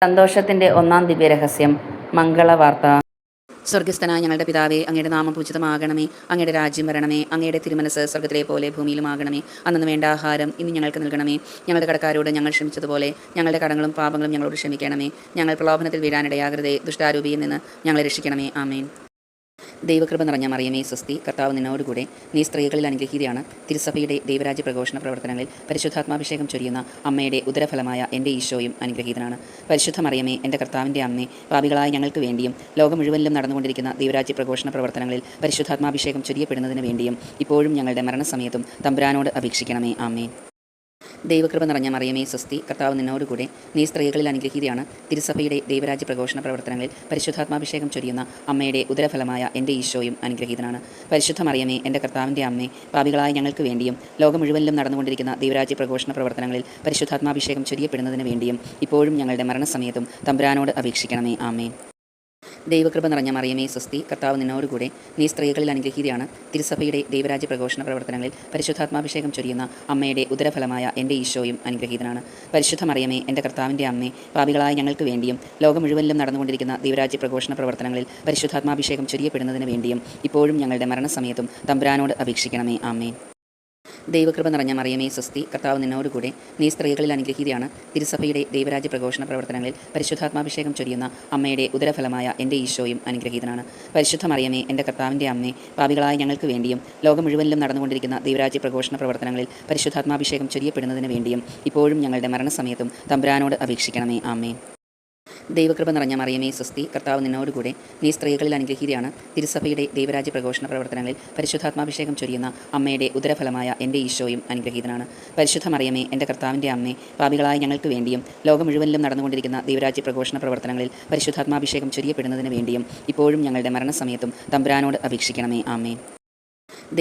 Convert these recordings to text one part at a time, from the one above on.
സന്തോഷത്തിൻ്റെ ഒന്നാം ദിവ്യരഹസ്യം മംഗളവാർത്ത. സ്വർഗസ്ഥനായ ഞങ്ങളുടെ പിതാവേ, അങ്ങയുടെ നാമം പൂജിതമാകണമേ. അങ്ങയുടെ രാജ്യം വരണമേ. അങ്ങയുടെ തിരുമനസ് സ്വർഗത്തിലെ പോലെ ഭൂമിയിലുമാകണമേ. അന്നു വേണ്ട ആഹാരം ഇന്ന് ഞങ്ങൾക്ക് നൽകണമേ. ഞങ്ങളുടെ കടക്കാരോട് ഞങ്ങൾ ക്ഷമിച്ചതുപോലെ ഞങ്ങളുടെ കടങ്ങളും പാപങ്ങളും ഞങ്ങളോട് ക്ഷമിക്കണമേ. ഞങ്ങൾ പ്രലോഭനത്തിൽ വീഴാനിടയാകരുതേ. ദുഷ്ടാരൂപിയിൽ നിന്ന് ഞങ്ങളെ രക്ഷിക്കണമേ. ആമേൻ. ദൈവകൃപ നിറഞ്ഞ മറിയമേ, സ്വസ്തി. കർത്താവ് നിന്നോടുകൂടെ. നീ സ്ത്രീകളിൽ അനുഗ്രഹീതയാണ്. തിരുസഭയുടെ ദൈവരാജ്യ പ്രഘോഷണ പ്രവർത്തനങ്ങളിൽ പരിശുദ്ധാത്മാഭിഷേകം ചൊരിയുന്ന അമ്മയുടെ ഉദരഫലമായ എൻ്റെ ഈശോയും അനുഗ്രഹീതനാണ്. പരിശുദ്ധ മറിയമേ, എൻ്റെ കർത്താവിൻ്റെ അമ്മേ, പാപികളായ ഞങ്ങൾക്ക് വേണ്ടിയും ലോകം മുഴുവനിലും നടന്നുകൊണ്ടിരിക്കുന്ന ദൈവരാജ്യ പ്രഘോഷണ പ്രവർത്തനങ്ങളിൽ പരിശുദ്ധാത്മാഭിഷേകം ചൊരിയപ്പെടുന്നതിന് വേണ്ടിയും ഇപ്പോഴും ഞങ്ങളുടെ മരണസമയത്തും തമ്പുരാനോട് അപേക്ഷിക്കണമേ. ആമേൻ. ദൈവകൃപ നിറഞ്ഞ മറിയമേ, സ്വസ്തി. കർത്താവ് നിന്നോടുകൂടെ. നീ സ്ത്രീകളിൽ അനുഗ്രഹീതയാണ്. തിരുസഭയുടെ ദൈവരാജ്യ പ്രഘോഷണ പ്രവർത്തനങ്ങളിൽ പരിശുദ്ധാത്മാഭിഷേകം ചൊരിയുന്ന അമ്മയുടെ ഉദരഫലമായ എൻ്റെ ഈശോയും അനുഗ്രഹീതനാണ്. പരിശുദ്ധ മറിയമേ, എൻ്റെ കർത്താവിൻ്റെ അമ്മേ, പാപികളായ ഞങ്ങൾക്ക് വേണ്ടിയും ലോകം മുഴുവനിലും നടന്നുകൊണ്ടിരിക്കുന്ന ദൈവരാജ്യ പ്രഘോഷണ പ്രവർത്തനങ്ങളിൽ പരിശുദ്ധാത്മാഭിഷേകം ചൊരിയപ്പെടുന്നതിന് വേണ്ടിയും ഇപ്പോഴും ഞങ്ങളുടെ മരണസമയത്തും തമ്പുരാനോട് അപേക്ഷിക്കണമേ. ആമേൻ. ദൈവകൃപ നിറഞ്ഞ മറിയമേ, സ്വസ്തി. കർത്താവ് നിന്നോടുകൂടെ. നീ സ്ത്രീകളിൽ അനുഗ്രഹീതയാണ്. തിരുസഭയുടെ ദൈവരാജ്യ പ്രഘോഷണ പ്രവർത്തനങ്ങളിൽ പരിശുദ്ധാത്മാഭിഷേകം ചൊരിയുന്ന അമ്മയുടെ ഉദരഫലമായ എൻ്റെ ഈശോയും അനുഗ്രഹീതനാണ്. പരിശുദ്ധ മറിയമേ, എൻ്റെ കർത്താവിൻ്റെ അമ്മേ, പാപികളായ ഞങ്ങൾക്ക് വേണ്ടിയും ലോകം മുഴുവനിലും നടന്നുകൊണ്ടിരിക്കുന്ന ദൈവരാജ്യ പ്രഘോഷണ പ്രവർത്തനങ്ങളിൽ പരിശുദ്ധാത്മാഭിഷേകം ചൊരിയപ്പെടുന്നതിന് വേണ്ടിയും ഇപ്പോഴും ഞങ്ങളുടെ മരണസമയത്തും തമ്പുരാനോട് അപേക്ഷിക്കണമേ. ആമേൻ. ദൈവകൃപ നിറഞ്ഞ മറിയമേ, സ്വസ്തി. കർത്താവ് നിന്നോടുകൂടെ. നീ സ്ത്രീകളിൽ അനുഗ്രഹീതയാണ്. തിരുസഭയുടെ ദൈവരാജ്യ പ്രഘോഷണ പ്രവർത്തനങ്ങളിൽ പരിശുദ്ധാത്മാഭിഷേകം ചൊരിയുന്ന അമ്മയുടെ ഉദരഫലമായ എൻ്റെ ഈശോയും അനുഗ്രഹീതനാണ്. പരിശുദ്ധ മറിയമേ, എൻ്റെ കർത്താവിൻ്റെ അമ്മേ, പാപികളായ ഞങ്ങൾക്ക് വേണ്ടിയും ലോകം മുഴുവനിലും നടന്നുകൊണ്ടിരിക്കുന്ന ദൈവരാജ്യ പ്രഘോഷണ പ്രവർത്തനങ്ങളിൽ പരിശുദ്ധാത്മാഭിഷേകം ചൊരിയപ്പെടുന്നതിന് വേണ്ടിയും ഇപ്പോഴും ഞങ്ങളുടെ മരണസമയത്തും തമ്പുരാനോട് അപേക്ഷിക്കണമേ. ആമേൻ. ദൈവകൃപ നിറഞ്ഞ മറിയമേ, സ്വസ്തി. കർത്താവ് നിന്നോടുകൂടെ. നീ സ്ത്രീകളിൽ അനുഗ്രഹീതയാണ്. തിരുസഭയുടെ ദൈവരാജ്യ പ്രഘോഷണ പ്രവർത്തനങ്ങളിൽ പരിശുദ്ധാത്മാഭിഷേകം ചൊരിയുന്ന അമ്മയുടെ ഉദരഫലമായ എൻ്റെ ഈശോയും അനുഗ്രഹീതനാണ്. പരിശുദ്ധ മറിയമേ, എൻ്റെ കർത്താവിൻ്റെ അമ്മേ, പാപികളായ ഞങ്ങൾക്ക് വേണ്ടിയും ലോകം മുഴുവനിലും നടന്നുകൊണ്ടിരിക്കുന്ന ദൈവരാജ്യ പ്രഘോഷണ പ്രവർത്തനങ്ങളിൽ പരിശുദ്ധാത്മാഭിഷേകം ചൊരിയപ്പെടുന്നതിന് വേണ്ടിയും ഇപ്പോഴും ഞങ്ങളുടെ മരണസമയത്തും തമ്പുരാനോട് അപേക്ഷിക്കണമേ. ആമേൻ.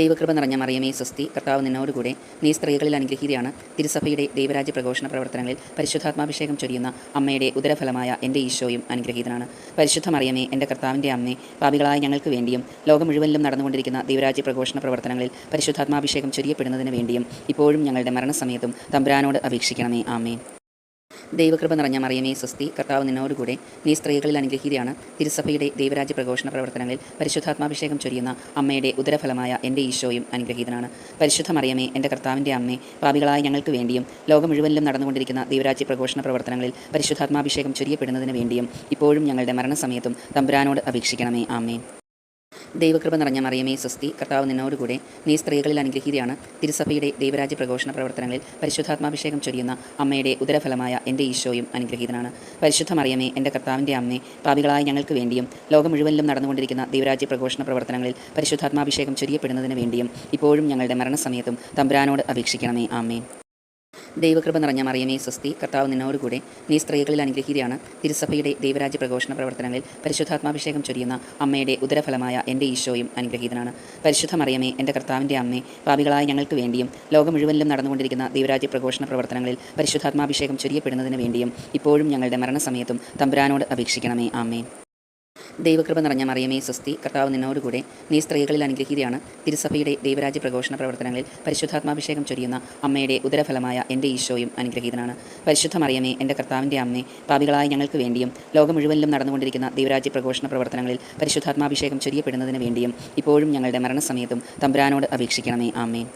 ദൈവകൃപ നിറഞ്ഞ മറിയമേ, സ്വസ്തി. കർത്താവ് നിന്നോടുകൂടെ. നീ സ്ത്രീകളിൽ അനുഗ്രഹീതയാണ്. തിരുസഭയുടെ ദൈവരാജ്യ പ്രഘോഷണ പ്രവർത്തനങ്ങളിൽ പരിശുദ്ധാത്മാഭിഷേകം ചൊരിയുന്ന അമ്മയുടെ ഉദരഫലമായ എൻ്റെ ഈശോയും അനുഗ്രഹീതനാണ്. പരിശുദ്ധ മറിയമേ, എൻ്റെ കർത്താവിൻ്റെ അമ്മേ, പാപികളായ ഞങ്ങൾക്ക് വേണ്ടിയും ലോകം മുഴുവനിലും നടന്നുകൊണ്ടിരിക്കുന്ന ദൈവരാജ്യ പ്രഘോഷണ പ്രവർത്തനങ്ങളിൽ പരിശുദ്ധാത്മാഭിഷേകം ചൊരിയപ്പെടുന്നതിന് വേണ്ടിയും ഇപ്പോഴും ഞങ്ങളുടെ മരണസമയത്തും തമ്പുരാനോട് അപേക്ഷിക്കണമേ. ആമേൻ. ദൈവകൃപ നിറഞ്ഞ മറിയമേ, സ്വസ്തി. കർത്താവ് നിന്നോടുകൂടെ. നീ സ്ത്രീകളിൽ അനുഗ്രഹീതയാണ്. തിരുസഭയുടെ ദൈവരാജ്യ പ്രഘോഷണ പ്രവർത്തനങ്ങളിൽ പരിശുദ്ധാത്മാഭിഷേകം ചൊരിയുന്ന അമ്മയുടെ ഉദരഫലമായ എൻ്റെ ഈശോയും അനുഗ്രഹീതനാണ്. പരിശുദ്ധ മറിയമേ, എൻ്റെ കർത്താവിൻ്റെ അമ്മേ, പാപികളായ ഞങ്ങൾക്ക് വേണ്ടിയും ലോകം മുഴുവനിലും നടന്നുകൊണ്ടിരിക്കുന്ന ദൈവരാജ്യ പ്രഘോഷണ പ്രവർത്തനങ്ങളിൽ പരിശുദ്ധാത്മാഭിഷേകം ചൊരിയപ്പെടുന്നതിന് വേണ്ടിയും ഇപ്പോഴും ഞങ്ങളുടെ മരണസമയത്തും തമ്പുരാനോട് അപേക്ഷിക്കണമേ. ആമേൻ. ദൈവകൃപ നിറഞ്ഞ മറിയമേ, സ്വസ്തി. കർത്താവ് നിന്നോടുകൂടെ. നീ സ്ത്രീകളിൽ അനുഗ്രഹീതയാണ്. തിരുസഭയുടെ ദൈവരാജ്യ പ്രഘോഷണ പ്രവർത്തനങ്ങളിൽ പരിശുദ്ധാത്മാഭിഷേകം ചൊരിയുന്ന അമ്മയുടെ ഉദരഫലമായ എൻ്റെ ഈശോയും അനുഗ്രഹീതനാണ്. പരിശുദ്ധ മറിയമേ, എൻ്റെ കർത്താവിൻ്റെ അമ്മേ, പാപികളായ ഞങ്ങൾക്ക് വേണ്ടിയും ലോകം മുഴുവനിലും നടന്നുകൊണ്ടിരിക്കുന്ന ദൈവരാജ്യ പ്രഘോഷണ പ്രവർത്തനങ്ങളിൽ പരിശുദ്ധാത്മാഭിഷേകം ചൊരിയപ്പെടുന്നതിന് വേണ്ടിയും ഇപ്പോഴും ഞങ്ങളുടെ മരണസമയത്തും തമ്പുരാനോട് അപേക്ഷിക്കണമേ. ആമേൻ. ദൈവകൃപ നിറഞ്ഞ മറിയമേ, സ്വസ്തി. കർത്താവ് നിന്നോടുകൂടെ. നീ സ്ത്രീകളിൽ അനുഗ്രഹീതയാണ്. തിരുസഭയുടെ ദൈവരാജ്യ പ്രഘോഷണ പ്രവർത്തനങ്ങളിൽ പരിശുദ്ധാത്മാഭിഷേകം ചൊരിയുന്ന അമ്മയുടെ ഉദരഫലമായ എൻ്റെ ഈശോയും അനുഗ്രഹീതനാണ്. പരിശുദ്ധ മറിയമേ, എൻ്റെ കർത്താവിൻ്റെ അമ്മേ, പാപികളായ ഞങ്ങൾക്ക് വേണ്ടിയും ലോകം മുഴുവനിലും നടന്നുകൊണ്ടിരിക്കുന്ന ദൈവരാജ്യ പ്രഘോഷണ പ്രവർത്തനങ്ങളിൽ പരിശുദ്ധാത്മാഭിഷേകം ചൊരിയപ്പെടുന്നതിന് വേണ്ടിയും ഇപ്പോഴും ഞങ്ങളുടെ മരണസമയത്തും തമ്പുരാനോട് അപേക്ഷിക്കണമേ. ആമേൻ. ദൈവകൃപ നിറഞ്ഞ മറിയമേ, സ്വസ്തി. കർത്താവ് നിന്നോടുകൂടെ. നീ സ്ത്രീകളിൽ അനുഗ്രഹീതയാണ്. തിരുസഭയുടെ ദൈവരാജ്യ പ്രഘോഷണ പ്രവർത്തനങ്ങളിൽ പരിശുദ്ധാത്മാഭിഷേകം ചൊരിയുന്ന അമ്മയുടെ ഉദരഫലമായ എൻ്റെ ഈശോയും അനുഗ്രഹീതനാണ്. പരിശുദ്ധ മറിയമേ, എൻ്റെ കർത്താവിൻ്റെ അമ്മേ, പാപികളായ ഞങ്ങൾക്ക് വേണ്ടിയും ലോകം മുഴുവനിലും നടന്നുകൊണ്ടിരിക്കുന്ന ദൈവരാജ്യ പ്രഘോഷണ പ്രവർത്തനങ്ങളിൽ പരിശുദ്ധാത്മാഭിഷേകം ചൊരിയപ്പെടുന്നതിന് വേണ്ടിയും ഇപ്പോഴും ഞങ്ങളുടെ മരണസമയത്തും തമ്പുരാനോട് അപേക്ഷിക്കണമേ. ആമേൻ.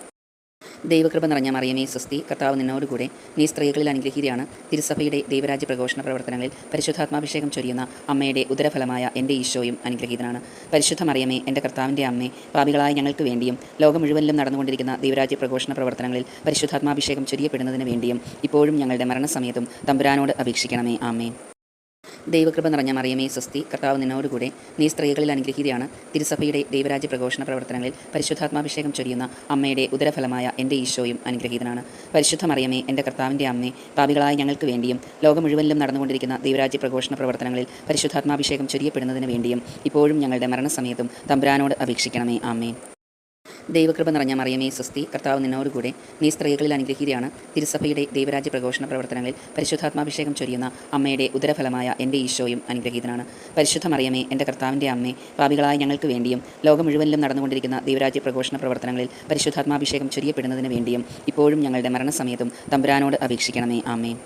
ദൈവകൃപ നിറഞ്ഞ മറിയമേ, സ്വസ്തി. കർത്താവ് നിന്നോടുകൂടെ. നീ സ്ത്രീകളിൽ അനുഗ്രഹീതയാണ്. തിരുസഭയുടെ ദൈവരാജ്യ പ്രഘോഷണ പ്രവർത്തനങ്ങളിൽ പരിശുദ്ധാത്മാഭിഷേകം ചൊരിയുന്ന അമ്മയുടെ ഉദരഫലമായ എൻ്റെ ഈശോയും അനുഗ്രഹീതനാണ്. പരിശുദ്ധ മറിയമേ, എൻ്റെ കർത്താവിൻ്റെ അമ്മേ, പാപികളായ ഞങ്ങൾക്ക് വേണ്ടിയും ലോകം മുഴുവനിലും നടന്നുകൊണ്ടിരിക്കുന്ന ദൈവരാജ്യ പ്രഘോഷണ പ്രവർത്തനങ്ങളിൽ പരിശുദ്ധാത്മാഭിഷേകം ചൊരിയപ്പെടുന്നതിന് വേണ്ടിയും ഇപ്പോഴും ഞങ്ങളുടെ മരണസമയത്തും തമ്പുരാനോട് അപേക്ഷിക്കണമേ. ആമേൻ. ദൈവകൃപ നിറഞ്ഞ മറിയമേ, സ്വസ്തി. കർത്താവ് നിന്നോടുകൂടെ. നീ സ്ത്രീകളിൽ അനുഗ്രഹീതയാണ്. തിരുസഭയുടെ ദൈവരാജ്യ പ്രഘോഷണ പ്രവർത്തനങ്ങളിൽ പരിശുദ്ധാത്മാഭിഷേകം ചൊരിയുന്ന അമ്മയുടെ ഉദരഫലമായ എൻ്റെ ഈശോയും അനുഗ്രഹീതനാണ്. പരിശുദ്ധ മറിയമേ, എൻ്റെ കർത്താവിൻ്റെ അമ്മേ, പാപികളായ ഞങ്ങൾക്ക് വേണ്ടിയും ലോകം മുഴുവനിലും നടന്നുകൊണ്ടിരിക്കുന്ന ദൈവരാജ്യ പ്രഘോഷണ പ്രവർത്തനങ്ങളിൽ പരിശുദ്ധാത്മാഭിഷേകം ചൊരിയപ്പെടുന്നതിന് വേണ്ടിയും ഇപ്പോഴും ഞങ്ങളുടെ മരണസമയത്തും തമ്പുരാനോട് അപേക്ഷിക്കണമേ. ആമേൻ. ദൈവകൃപ നിറഞ്ഞ മറിയമേ, സ്വസ്തി. കർത്താവ് നിന്നോടുകൂടെ. നീ സ്ത്രീകളിൽ അനുഗ്രഹീതയാണ്. തിരുസഭയുടെ ദൈവരാജ്യ പ്രഘോഷണ പ്രവർത്തനങ്ങളിൽ പരിശുദ്ധാത്മാഭിഷേകം ചൊരിയുന്ന അമ്മയുടെ ഉദരഫലമായ എൻ്റെ ഈശോയും അനുഗ്രഹീതനാണ്. പരിശുദ്ധ മറിയമേ, എൻ്റെ കർത്താവിൻ്റെ അമ്മേ, പാപികളായ ഞങ്ങൾക്ക് വേണ്ടിയും ലോകം മുഴുവനിലും നടന്നുകൊണ്ടിരിക്കുന്ന ദൈവരാജ്യ പ്രഘോഷണ പ്രവർത്തനങ്ങളിൽ പരിശുദ്ധാത്മാഭിഷേകം ചൊരിയപ്പെടുന്നതിന് വേണ്ടിയും ഇപ്പോഴും ഞങ്ങളുടെ മരണസമയത്തും തമ്പുരാനോട് അപേക്ഷിക്കണമേ. ആമേൻ.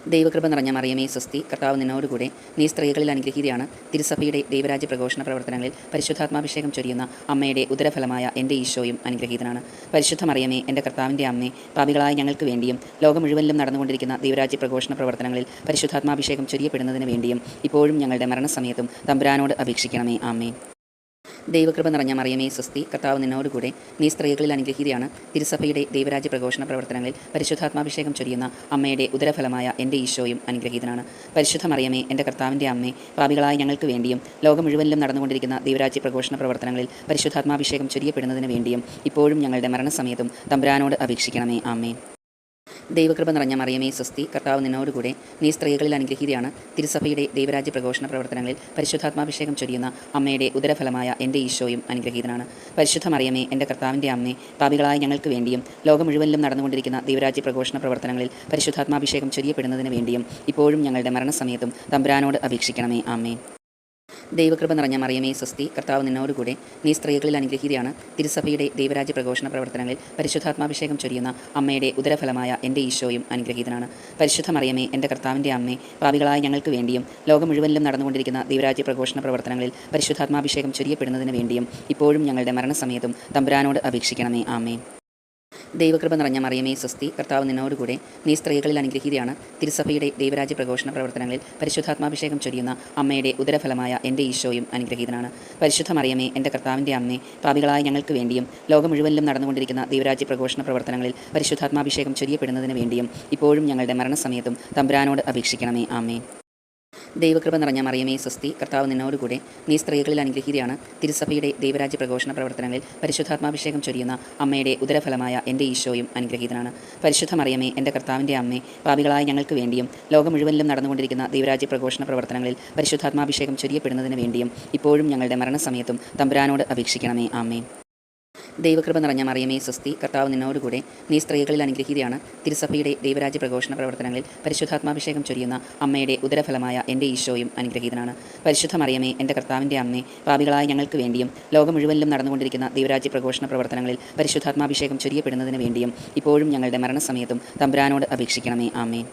ദൈവകൃപ നിറഞ്ഞ മറിയമേ സ്വസ്തി, കർത്താവ് നിന്നോടുകൂടെ നീ സ്ത്രീകളിൽ അനുഗ്രഹീതയാണ്. തിരുസഭയുടെ ദൈവരാജ്യ പ്രഘോഷണ പ്രവർത്തനങ്ങളിൽ പരിശുദ്ധാത്മാഭിഷേകം ചൊരിയുന്ന അമ്മയുടെ ഉദരഫലമായ എൻ്റെ ഈശോയും അനുഗ്രഹീതനാണ്. പരിശുദ്ധ മറിയമേ, എൻ്റെ കർത്താവിൻ്റെ അമ്മേ, പാപികളായ ഞങ്ങൾക്ക് വേണ്ടിയും ലോകം മുഴുവനിലും നടന്നുകൊണ്ടിരിക്കുന്ന ദൈവരാജ്യ പ്രഘോഷണ പ്രവർത്തനങ്ങളിൽ പരിശുദ്ധാത്മാഭിഷേകം ചൊരിയപ്പെടുന്നതിന് വേണ്ടിയും ഇപ്പോഴും ഞങ്ങളുടെ മരണസമയത്തും തമ്പുരാനോട് അപേക്ഷിക്കണമേ. ആമേൻ. ദൈവകൃപ നിറഞ്ഞ മറിയമേ സ്വസ്തി, കർത്താവ് നിന്നോടുകൂടെ നീ സ്ത്രീകളിൽ അനുഗ്രഹീതയാണ്. തിരുസഭയുടെ ദൈവരാജ്യ പ്രഘോഷണ പ്രവർത്തനങ്ങളിൽ പരിശുദ്ധാത്മാഭിഷേകം ചൊരിയുന്ന അമ്മയുടെ ഉദരഫലമായ എൻ്റെ ഈശോയും അനുഗ്രഹീതനാണ്. പരിശുദ്ധ മറിയമേ, എൻ്റെ കർത്താവിൻ്റെ അമ്മേ, പാപികളായ ഞങ്ങൾക്ക് വേണ്ടിയും ലോകം മുഴുവനിലും നടന്നുകൊണ്ടിരിക്കുന്ന ദൈവരാജ്യ പ്രഘോഷണ പ്രവർത്തനങ്ങളിൽ പരിശുദ്ധാത്മാഭിഷേകം ചൊരിയപ്പെടുന്നതിന് വേണ്ടിയും ഇപ്പോഴും ഞങ്ങളുടെ മരണസമയത്തും തമ്പുരാനോട് അപേക്ഷിക്കണമേ. ആമേൻ. ദൈവകൃപ നിറഞ്ഞ മറിയമേ സ്വസ്തി, കർത്താവ് നിന്നോടുകൂടെ നീ സ്ത്രീകളിൽ അനുഗ്രഹീതയാണ്. തിരുസഭയുടെ ദൈവരാജ്യ പ്രഘോഷണ പ്രവർത്തനങ്ങളിൽ പരിശുദ്ധാത്മാഭിഷേകം ചൊരിയുന്ന അമ്മയുടെ ഉദരഫലമായ എൻ്റെ ഈശോയും അനുഗ്രഹീതനാണ്. പരിശുദ്ധ മറിയമേ, എൻ്റെ കർത്താവിൻ്റെ അമ്മേ, പാപികളായ ഞങ്ങൾക്ക് വേണ്ടിയും ലോകം മുഴുവനിലും നടന്നുകൊണ്ടിരിക്കുന്ന ദൈവരാജ്യ പ്രഘോഷണ പ്രവർത്തനങ്ങളിൽ പരിശുദ്ധാത്മാഭിഷേകം ചൊരിയപ്പെടുന്നതിന് വേണ്ടിയും ഇപ്പോഴും ഞങ്ങളുടെ മരണസമയത്തും തമ്പുരാനോട് അപേക്ഷിക്കണമേ. ആമേൻ. ദൈവകൃപ നിറഞ്ഞ മറിയമേ സ്വസ്തി, കർത്താവ് നിന്നോടുകൂടെ നീ സ്ത്രീകളിൽ അനുഗ്രഹീതയാണ്. തിരുസഭയുടെ ദൈവരാജ്യ പ്രഘോഷണ പ്രവർത്തനങ്ങളിൽ പരിശുദ്ധാത്മാഭിഷേകം ചൊരിയുന്ന അമ്മയുടെ ഉദരഫലമായ എൻ്റെ ഈശോയും അനുഗ്രഹീതനാണ്. പരിശുദ്ധ മറിയമേ, എൻ്റെ കർത്താവിൻ്റെ അമ്മേ, പാപികളായ ഞങ്ങൾക്ക് വേണ്ടിയും ലോകം മുഴുവനിലും നടന്നുകൊണ്ടിരിക്കുന്ന ദൈവരാജ്യ പ്രഘോഷണ പ്രവർത്തനങ്ങളിൽ പരിശുദ്ധാത്മാഭിഷേകം ചൊരിയപ്പെടുന്നതിന് വേണ്ടിയും ഇപ്പോഴും ഞങ്ങളുടെ മരണസമയത്തും തമ്പുരാനോട് അപേക്ഷിക്കണമേ. ആമേൻ. ദൈവകൃപ നിറഞ്ഞ മറിയമേ സ്വസ്തി, കർത്താവ് നിന്നോടുകൂടെ നീ സ്ത്രീകളിൽ അനുഗ്രഹീതയാണ്. തിരുസഭയുടെ ദൈവരാജ്യ പ്രഘോഷണ പ്രവർത്തനങ്ങളിൽ പരിശുദ്ധാത്മാഭിഷേകം ചൊരിയുന്ന അമ്മയുടെ ഉദരഫലമായ എൻ്റെ ഈശോയും അനുഗ്രഹീതനാണ്. പരിശുദ്ധ മറിയമേ, എൻ്റെ കർത്താവിൻ്റെ അമ്മേ, പാപികളായ ഞങ്ങൾക്ക് വേണ്ടിയും ലോകം മുഴുവനിലും നടന്നുകൊണ്ടിരിക്കുന്ന ദൈവരാജ്യ പ്രഘോഷണ പ്രവർത്തനങ്ങളിൽ പരിശുദ്ധാത്മാഭിഷേകം ചൊരിയപ്പെടുന്നതിന് വേണ്ടിയും ഇപ്പോഴും ഞങ്ങളുടെ മരണസമയത്തും തമ്പുരാനോട് അപേക്ഷിക്കണമേ. ആമേൻ. ദൈവകൃപ നിറഞ്ഞ മറിയമേ സ്വസ്തി, കർത്താവ് നിന്നോടുകൂടെ നീ സ്ത്രീകളിൽ അനുഗ്രഹീതയാണ്. തിരുസഭയുടെ ദൈവരാജ്യ പ്രഘോഷണ പ്രവർത്തനങ്ങളിൽ പരിശുദ്ധാത്മാഭിഷേകം ചൊരിയുന്ന അമ്മയുടെ ഉദരഫലമായ എൻ്റെ ഈശോയും അനുഗ്രഹീതനാണ്. പരിശുദ്ധ മറിയമേ, എൻ്റെ കർത്താവിൻ്റെ അമ്മേ, പാപികളായ ഞങ്ങൾക്ക് വേണ്ടിയും ലോകം മുഴുവനിലും നടന്നുകൊണ്ടിരിക്കുന്ന ദൈവരാജ്യ പ്രഘോഷണ പ്രവർത്തനങ്ങളിൽ പരിശുദ്ധാത്മാഭിഷേകം ചൊരിയപ്പെടുന്നതിന് വേണ്ടിയും ഇപ്പോഴും ഞങ്ങളുടെ മരണസമയത്തും തമ്പുരാനോട് അപേക്ഷിക്കണമേ. ആമേൻ. ദൈവകൃപ നിറഞ്ഞ മറിയമേ സ്വസ്തി, കർത്താവ് നിന്നോടുകൂടെ നീ സ്ത്രീകളിൽ അനുഗ്രഹീതയാണ്. തിരുസഭയുടെ ദൈവരാജ്യ പ്രഘോഷണ പ്രവർത്തനങ്ങളിൽ പരിശുദ്ധാത്മാഭിഷേകം ചൊരിയുന്ന അമ്മയുടെ ഉദരഫലമായ എൻ്റെ ഈശോയും അനുഗ്രഹീതനാണ്. പരിശുദ്ധ മറിയമേ, എൻ്റെ കർത്താവിൻ്റെ അമ്മേ, പാപികളായ ഞങ്ങൾക്ക് വേണ്ടിയും ലോകം മുഴുവനിലും നടന്നുകൊണ്ടിരിക്കുന്ന ദൈവരാജ്യ പ്രഘോഷണ പ്രവർത്തനങ്ങളിൽ പരിശുദ്ധാത്മാഭിഷേകം ചൊരിയപ്പെടുന്നതിന് വേണ്ടിയും ഇപ്പോഴും ഞങ്ങളുടെ മരണസമയത്തും തമ്പുരാനോട് അപേക്ഷിക്കണമേ. ആമേൻ.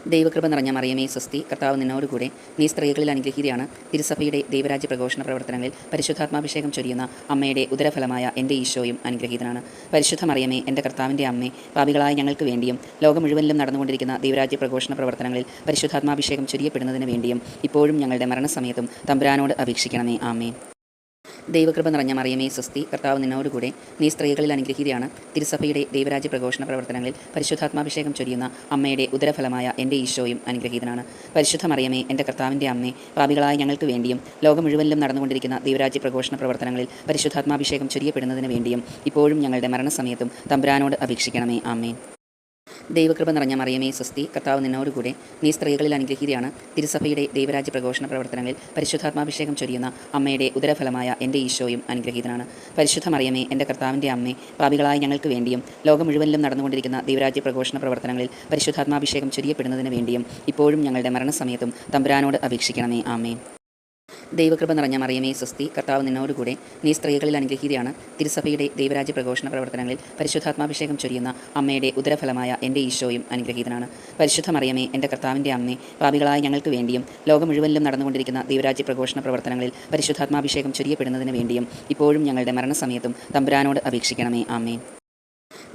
ദൈവകൃപ നിറഞ്ഞ മറിയമേ സ്വസ്തി, കർത്താവ് നിന്നോടുകൂടെ നീ സ്ത്രീകളിൽ അനുഗ്രഹീതയാണ്. തിരുസഭയുടെ ദൈവരാജ്യ പ്രഘോഷണ പ്രവർത്തനങ്ങളിൽ പരിശുദ്ധാത്മാഭിഷേകം ചൊരിയുന്ന അമ്മയുടെ ഉദരഫലമായ എൻ്റെ ഈശോയും അനുഗ്രഹീതനാണ്. പരിശുദ്ധ മറിയമേ, എൻ്റെ കർത്താവിൻ്റെ അമ്മേ, പാപികളായ ഞങ്ങൾക്ക് വേണ്ടിയും ലോകം മുഴുവനിലും നടന്നുകൊണ്ടിരിക്കുന്ന ദൈവരാജ്യ പ്രഘോഷണ പ്രവർത്തനങ്ങളിൽ പരിശുദ്ധാത്മാഭിഷേകം ചൊരിയപ്പെടുന്നതിന് വേണ്ടിയും ഇപ്പോഴും ഞങ്ങളുടെ മരണസമയത്തും തമ്പുരാനോട് അപേക്ഷിക്കണമേ. ആമേൻ. ദൈവകൃപ നിറഞ്ഞ മറിയമേ സ്വസ്തി, കർത്താവ് നിന്നോടുകൂടെ നീ സ്ത്രീകളിൽ അനുഗ്രഹീതയാണ്. തിരുസഭയുടെ ദൈവരാജ്യ പ്രഘോഷണ പ്രവർത്തനങ്ങളിൽ പരിശുദ്ധാത്മാഭിഷേകം ചൊരിയുന്ന അമ്മയുടെ ഉദരഫലമായ എൻ്റെ ഈശോയും അനുഗ്രഹീതനാണ്. പരിശുദ്ധ മറിയമേ, എൻ്റെ കർത്താവിൻ്റെ അമ്മേ, പാപികളായ ഞങ്ങൾക്ക് വേണ്ടിയും ലോകം മുഴുവനിലും നടന്നുകൊണ്ടിരിക്കുന്ന ദൈവരാജ്യ പ്രഘോഷണ പ്രവർത്തനങ്ങളിൽ പരിശുദ്ധാത്മാഭിഷേകം ചൊരിയപ്പെടുന്നതിന് വേണ്ടിയും ഇപ്പോഴും ഞങ്ങളുടെ മരണസമയത്തും തമ്പുരാനോട് അപേക്ഷിക്കണമേ. ആമേൻ. ദൈവകൃപ നിറഞ്ഞ മറിയമേ സ്വസ്തി, കർത്താവ് നിന്നോടുകൂടെ നീ സ്ത്രീകളിൽ അനുഗ്രഹീതയാണ്. തിരുസഭയുടെ ദൈവരാജ്യ പ്രഘോഷണ പ്രവർത്തനങ്ങളിൽ പരിശുദ്ധാത്മാഭിഷേകം ചൊരിയുന്ന അമ്മയുടെ ഉദരഫലമായ എൻ്റെ ഈശോയും അനുഗ്രഹീതനാണ്. പരിശുദ്ധ മറിയമേ, എൻ്റെ കർത്താവിൻ്റെ അമ്മേ, പാപികളായ ഞങ്ങൾക്ക് വേണ്ടിയും ലോകം മുഴുവനിലും നടന്നുകൊണ്ടിരിക്കുന്ന ദൈവരാജ്യ പ്രഘോഷണ പ്രവർത്തനങ്ങളിൽ പരിശുദ്ധാത്മാഭിഷേകം ചൊരിയപ്പെടുന്നതിന് വേണ്ടിയും ഇപ്പോഴും ഞങ്ങളുടെ മരണസമയത്തും തമ്പുരാനോട് അപേക്ഷിക്കണമേ. ആമേൻ. ദൈവകൃപ നിറഞ്ഞ മറിയമേ സ്വസ്തി, കർത്താവ് നിന്നോടുകൂടെ നീ സ്ത്രീകളിൽ അനുഗ്രഹീതയാണ്. തിരുസഭയുടെ ദൈവരാജ്യ പ്രഘോഷണ പ്രവർത്തനങ്ങളിൽ പരിശുദ്ധാത്മാഭിഷേകം ചൊരിയുന്ന അമ്മയുടെ ഉദരഫലമായ എൻ്റെ ഈശോയും അനുഗ്രഹീതനാണ്. പരിശുദ്ധ മറിയമേ, എൻ്റെ കർത്താവിൻ്റെ അമ്മേ, പാപികളായ ഞങ്ങൾക്ക് വേണ്ടിയും ലോകം മുഴുവനിലും നടന്നുകൊണ്ടിരിക്കുന്ന ദൈവരാജ്യ പ്രഘോഷണ പ്രവർത്തനങ്ങളിൽ പരിശുദ്ധാത്മാഭിഷേകം ചൊരിയപ്പെടുന്നതിന് വേണ്ടിയും ഇപ്പോഴും ഞങ്ങളുടെ മരണസമയത്തും തമ്പുരാനോട് അപേക്ഷിക്കണമേ. ആമേൻ.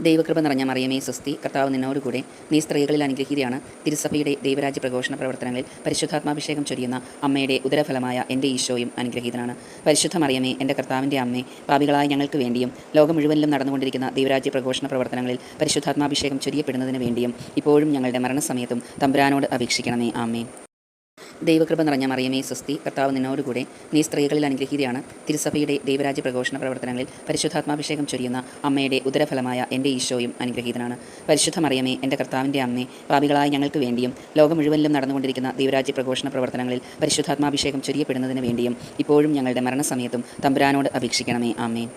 ദൈവകൃപ നിറഞ്ഞ മറിയമേ സ്വസ്തി, കർത്താവ് നിന്നോടുകൂടെ നീ സ്ത്രീകളിൽ അനുഗ്രഹീതയാണ്. തിരുസഭയുടെ ദൈവരാജ്യ പ്രഘോഷണ പ്രവർത്തനങ്ങളിൽ പരിശുദ്ധാത്മാഭിഷേകം ചൊരിയുന്ന അമ്മയുടെ ഉദരഫലമായ എൻ്റെ ഈശോയും അനുഗ്രഹീതനാണ്. പരിശുദ്ധ മറിയമേ, എൻ്റെ കർത്താവിൻ്റെ അമ്മേ, പാപികളായ ഞങ്ങൾക്ക് വേണ്ടിയും ലോകം മുഴുവനിലും നടന്നുകൊണ്ടിരിക്കുന്ന ദൈവരാജ്യ പ്രഘോഷണ പ്രവർത്തനങ്ങളിൽ പരിശുദ്ധാത്മാഭിഷേകം ചൊരിയപ്പെടുന്നതിന് വേണ്ടിയും ഇപ്പോഴും ഞങ്ങളുടെ മരണസമയത്തും തമ്പുരാനോട് അപേക്ഷിക്കണമേ. ആമേൻ. ദൈവകൃപ നിറഞ്ഞ മറിയമേ സ്വസ്തി, കർത്താവ് നിന്നോടുകൂടെ നീ സ്ത്രീകളിൽ അനുഗ്രഹീതയാണ്. തിരുസഭയുടെ ദൈവരാജ്യ പ്രഘോഷണ പ്രവർത്തനങ്ങളിൽ പരിശുദ്ധാത്മാഭിഷേകം ചൊരിയുന്ന അമ്മയുടെ ഉദരഫലമായ എൻ്റെ ഈശോയും അനുഗ്രഹീതനാണ്. പരിശുദ്ധ മറിയമേ, എൻ്റെ കർത്താവിൻ്റെ അമ്മേ, പാപികളായ ഞങ്ങൾക്ക് വേണ്ടിയും ലോകം മുഴുവനിലും നടന്നുകൊണ്ടിരിക്കുന്ന ദൈവരാജ്യ പ്രഘോഷണ പ്രവർത്തനങ്ങളിൽ പരിശുദ്ധാത്മാഭിഷേകം ചൊരിയപ്പെടുന്നതിന് വേണ്ടിയും ഇപ്പോഴും ഞങ്ങളുടെ മരണസമയത്തും തമ്പുരാനോട് അപേക്ഷിക്കണമേ. ആമേൻ.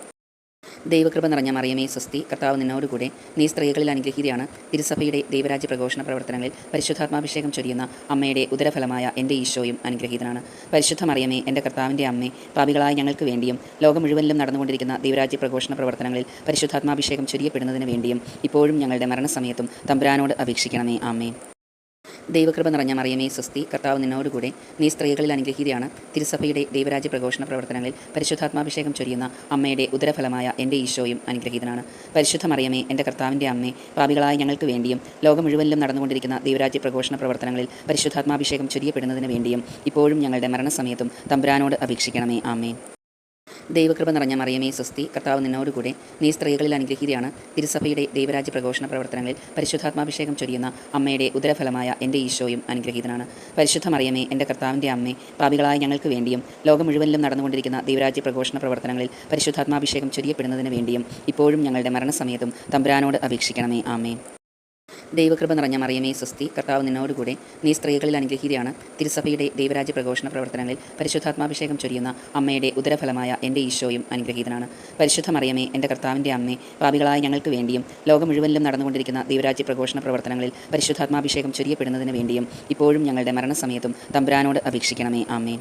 ദൈവകൃപ നിറഞ്ഞ മറിയമേ സ്വസ്തി, കർത്താവ് നിന്നോടുകൂടെ നീ സ്ത്രീകളിൽ അനുഗ്രഹീതയാണ്. തിരുസഭയുടെ ദൈവരാജ്യ പ്രഘോഷണ പ്രവർത്തനങ്ങളിൽ പരിശുദ്ധാത്മാഭിഷേകം ചൊരിയുന്ന അമ്മയുടെ ഉദരഫലമായ എൻ്റെ ഈശോയും അനുഗ്രഹീതനാണ്. പരിശുദ്ധ മറിയമേ, എൻ്റെ കർത്താവിൻ്റെ അമ്മേ, പാപികളായ ഞങ്ങൾക്ക് വേണ്ടിയും ലോകം മുഴുവനിലും നടന്നുകൊണ്ടിരിക്കുന്ന ദൈവരാജ്യ പ്രഘോഷണ പ്രവർത്തനങ്ങളിൽ പരിശുദ്ധാത്മാഭിഷേകം ചൊരിയപ്പെടുന്നതിന് വേണ്ടിയും ഇപ്പോഴും ഞങ്ങളുടെ മരണസമയത്തും തമ്പുരാനോട് അപേക്ഷിക്കണമേ. ആമേൻ. ദൈവകൃപ നിറഞ്ഞ മറിയമേ സ്വസ്തി, കർത്താവ് നിന്നോടുകൂടെ നീ സ്ത്രീകളിൽ അനുഗ്രഹീതയാണ്. തിരുസഭയുടെ ദൈവരാജ്യ പ്രഘോഷണ പ്രവർത്തനങ്ങളിൽ പരിശുദ്ധാത്മാഭിഷേകം ചൊരിയുന്ന അമ്മയുടെ ഉദരഫലമായ എൻ്റെ ഈശോയും അനുഗ്രഹീതനാണ്. പരിശുദ്ധ മറിയമേ, എൻ്റെ കർത്താവിൻ്റെ അമ്മേ, പാപികളായ ഞങ്ങൾക്ക് വേണ്ടിയും ലോകം മുഴുവനിലും നടന്നുകൊണ്ടിരിക്കുന്ന ദൈവരാജ്യ പ്രഘോഷണ പ്രവർത്തനങ്ങളിൽ പരിശുദ്ധാത്മാഭിഷേകം ചൊരിയപ്പെടുന്നതിന് വേണ്ടിയും ഇപ്പോഴും ഞങ്ങളുടെ മരണസമയത്തും തമ്പുരാനോട് അപേക്ഷിക്കണമേ. ആമേൻ. ദൈവകൃപ നിറഞ്ഞ മറിയമേ സ്വസ്തി, കർത്താവ് നിന്നോടുകൂടെ നീ സ്ത്രീകളിൽ അനുഗ്രഹീതയാണ്. തിരുസഭയുടെ ദൈവരാജ്യ പ്രഘോഷണ പ്രവർത്തനങ്ങളിൽ പരിശുദ്ധാത്മാഭിഷേകം ചൊരിയുന്ന അമ്മയുടെ ഉദരഫലമായ എൻ്റെ ഈശോയും അനുഗ്രഹീതനാണ്. പരിശുദ്ധ മറിയമേ, എൻ്റെ കർത്താവിൻ്റെ അമ്മേ, പാപികളായ ഞങ്ങൾക്ക് വേണ്ടിയും ലോകം മുഴുവനിലും നടന്നുകൊണ്ടിരിക്കുന്ന ദൈവരാജ്യ പ്രഘോഷണ പ്രവർത്തനങ്ങളിൽ പരിശുദ്ധാത്മാഭിഷേകം ചൊരിയപ്പെടുന്നതിന് വേണ്ടിയും ഇപ്പോഴും ഞങ്ങളുടെ മരണസമയത്തും തമ്പുരാനോട് അപേക്ഷിക്കണമേ. ആമേൻ. ദൈവകൃപ നിറഞ്ഞ മറിയമേ സ്വസ്തി, കർത്താവ് നിന്നോടുകൂടെ നീ സ്ത്രീകളിൽ അനുഗ്രഹീതയാണ്. തിരുസഭയുടെ ദൈവരാജ്യ പ്രഘോഷണ പ്രവർത്തനങ്ങളിൽ പരിശുദ്ധാത്മാഭിഷേകം ചൊരിയുന്ന അമ്മയുടെ ഉദരഫലമായ എൻ്റെ ഈശോയും അനുഗ്രഹീതനാണ്. പരിശുദ്ധ മറിയമേ, എൻ്റെ കർത്താവിൻ്റെ അമ്മേ, പാപികളായ ഞങ്ങൾക്ക് വേണ്ടിയും ലോകം മുഴുവനിലും നടന്നുകൊണ്ടിരിക്കുന്ന ദൈവരാജ്യ പ്രഘോഷണ പ്രവർത്തനങ്ങളിൽ പരിശുദ്ധാത്മാഭിഷേകം ചൊരിയപ്പെടുന്നതിന് വേണ്ടിയും ഇപ്പോഴും ഞങ്ങളുടെ മരണസമയത്തും തമ്പുരാനോട് അപേക്ഷിക്കണമേ. ആമേൻ.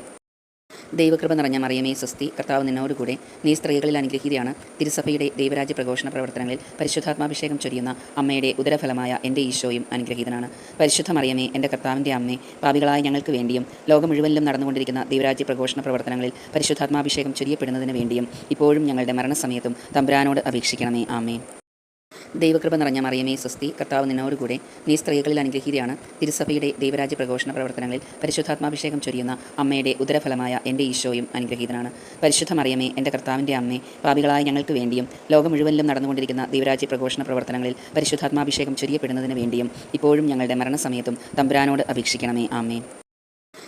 ദൈവകൃപ നിറഞ്ഞ മറിയമേ സ്വസ്തി, കർത്താവ് നിന്നോടുകൂടെ നീ സ്ത്രീകളിൽ അനുഗ്രഹീതയാണ്. തിരുസഭയുടെ ദൈവരാജ്യ പ്രഘോഷണ പ്രവർത്തനങ്ങളിൽ പരിശുദ്ധാത്മാഭിഷേകം ചൊരിയുന്ന അമ്മയുടെ ഉദരഫലമായ എൻ്റെ ഈശോയും അനുഗ്രഹീതനാണ്. പരിശുദ്ധ മറിയമേ, എൻ്റെ കർത്താവിൻ്റെ അമ്മേ, പാപികളായ ഞങ്ങൾക്ക് വേണ്ടിയും ലോകം മുഴുവനിലും നടന്നുകൊണ്ടിരിക്കുന്ന ദൈവരാജ്യ പ്രഘോഷണ പ്രവർത്തനങ്ങളിൽ പരിശുദ്ധാത്മാഭിഷേകം ചൊരിയപ്പെടുന്നതിന് വേണ്ടിയും ഇപ്പോഴും ഞങ്ങളുടെ മരണസമയത്തും തമ്പുരാനോട് അപേക്ഷിക്കണമേ. ആമേൻ. ദൈവകൃപ നിറഞ്ഞ മറിയമേ സ്വസ്തി, കർത്താവ് നിന്നോടുകൂടെ നീ സ്ത്രീകളിൽ അനുഗ്രഹീതയാണ്. തിരുസഭയുടെ ദൈവരാജ്യ പ്രഘോഷണ പ്രവർത്തനങ്ങളിൽ പരിശുദ്ധാത്മാഭിഷേകം ചൊരിയുന്ന അമ്മയുടെ ഉദരഫലമായ എൻ്റെ ഈശോയും അനുഗ്രഹീതനാണ്. പരിശുദ്ധ മറിയമേ, എൻ്റെ കർത്താവിൻ്റെ അമ്മേ, പാപികളായ ഞങ്ങൾക്ക് വേണ്ടിയും ലോകം മുഴുവനിലും നടന്നുകൊണ്ടിരിക്കുന്ന ദൈവരാജ്യ പ്രഘോഷണ പ്രവർത്തനങ്ങളിൽ പരിശുദ്ധാത്മാഭിഷേകം ചൊരിയപ്പെടുന്നതിന് വേണ്ടിയും ഇപ്പോഴും ഞങ്ങളുടെ മരണസമയത്തും തമ്പുരാനോട് അപേക്ഷിക്കണമേ. ആമേൻ.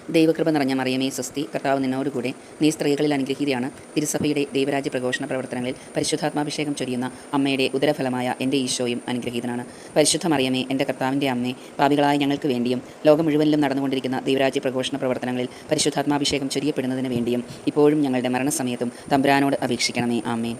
ദൈവകൃപ നിറഞ്ഞ മറിയമേ സ്വസ്തി, കർത്താവ് നിന്നോടുകൂടെ നീ സ്ത്രീകളിൽ അനുഗ്രഹീതയാണ്. തിരുസഭയുടെ ദൈവരാജ്യ പ്രഘോഷണ പ്രവർത്തനങ്ങളിൽ പരിശുദ്ധാത്മാഭിഷേകം ചൊരിയുന്ന അമ്മയുടെ ഉദരഫലമായ എൻ്റെ ഈശോയും അനുഗ്രഹീതനാണ്. പരിശുദ്ധ മറിയമേ, എൻ്റെ കർത്താവിൻ്റെ അമ്മേ, പാപികളായ ഞങ്ങൾക്ക് വേണ്ടിയും ലോകം മുഴുവനിലും നടന്നുകൊണ്ടിരിക്കുന്ന ദൈവരാജ്യ പ്രഘോഷണ പ്രവർത്തനങ്ങളിൽ പരിശുദ്ധാത്മാഭിഷേകം ചൊരിയപ്പെടുന്നതിന് വേണ്ടിയും ഇപ്പോഴും ഞങ്ങളുടെ മരണസമയത്തും തമ്പുരാനോട് അപേക്ഷിക്കണമേ. ആമേൻ.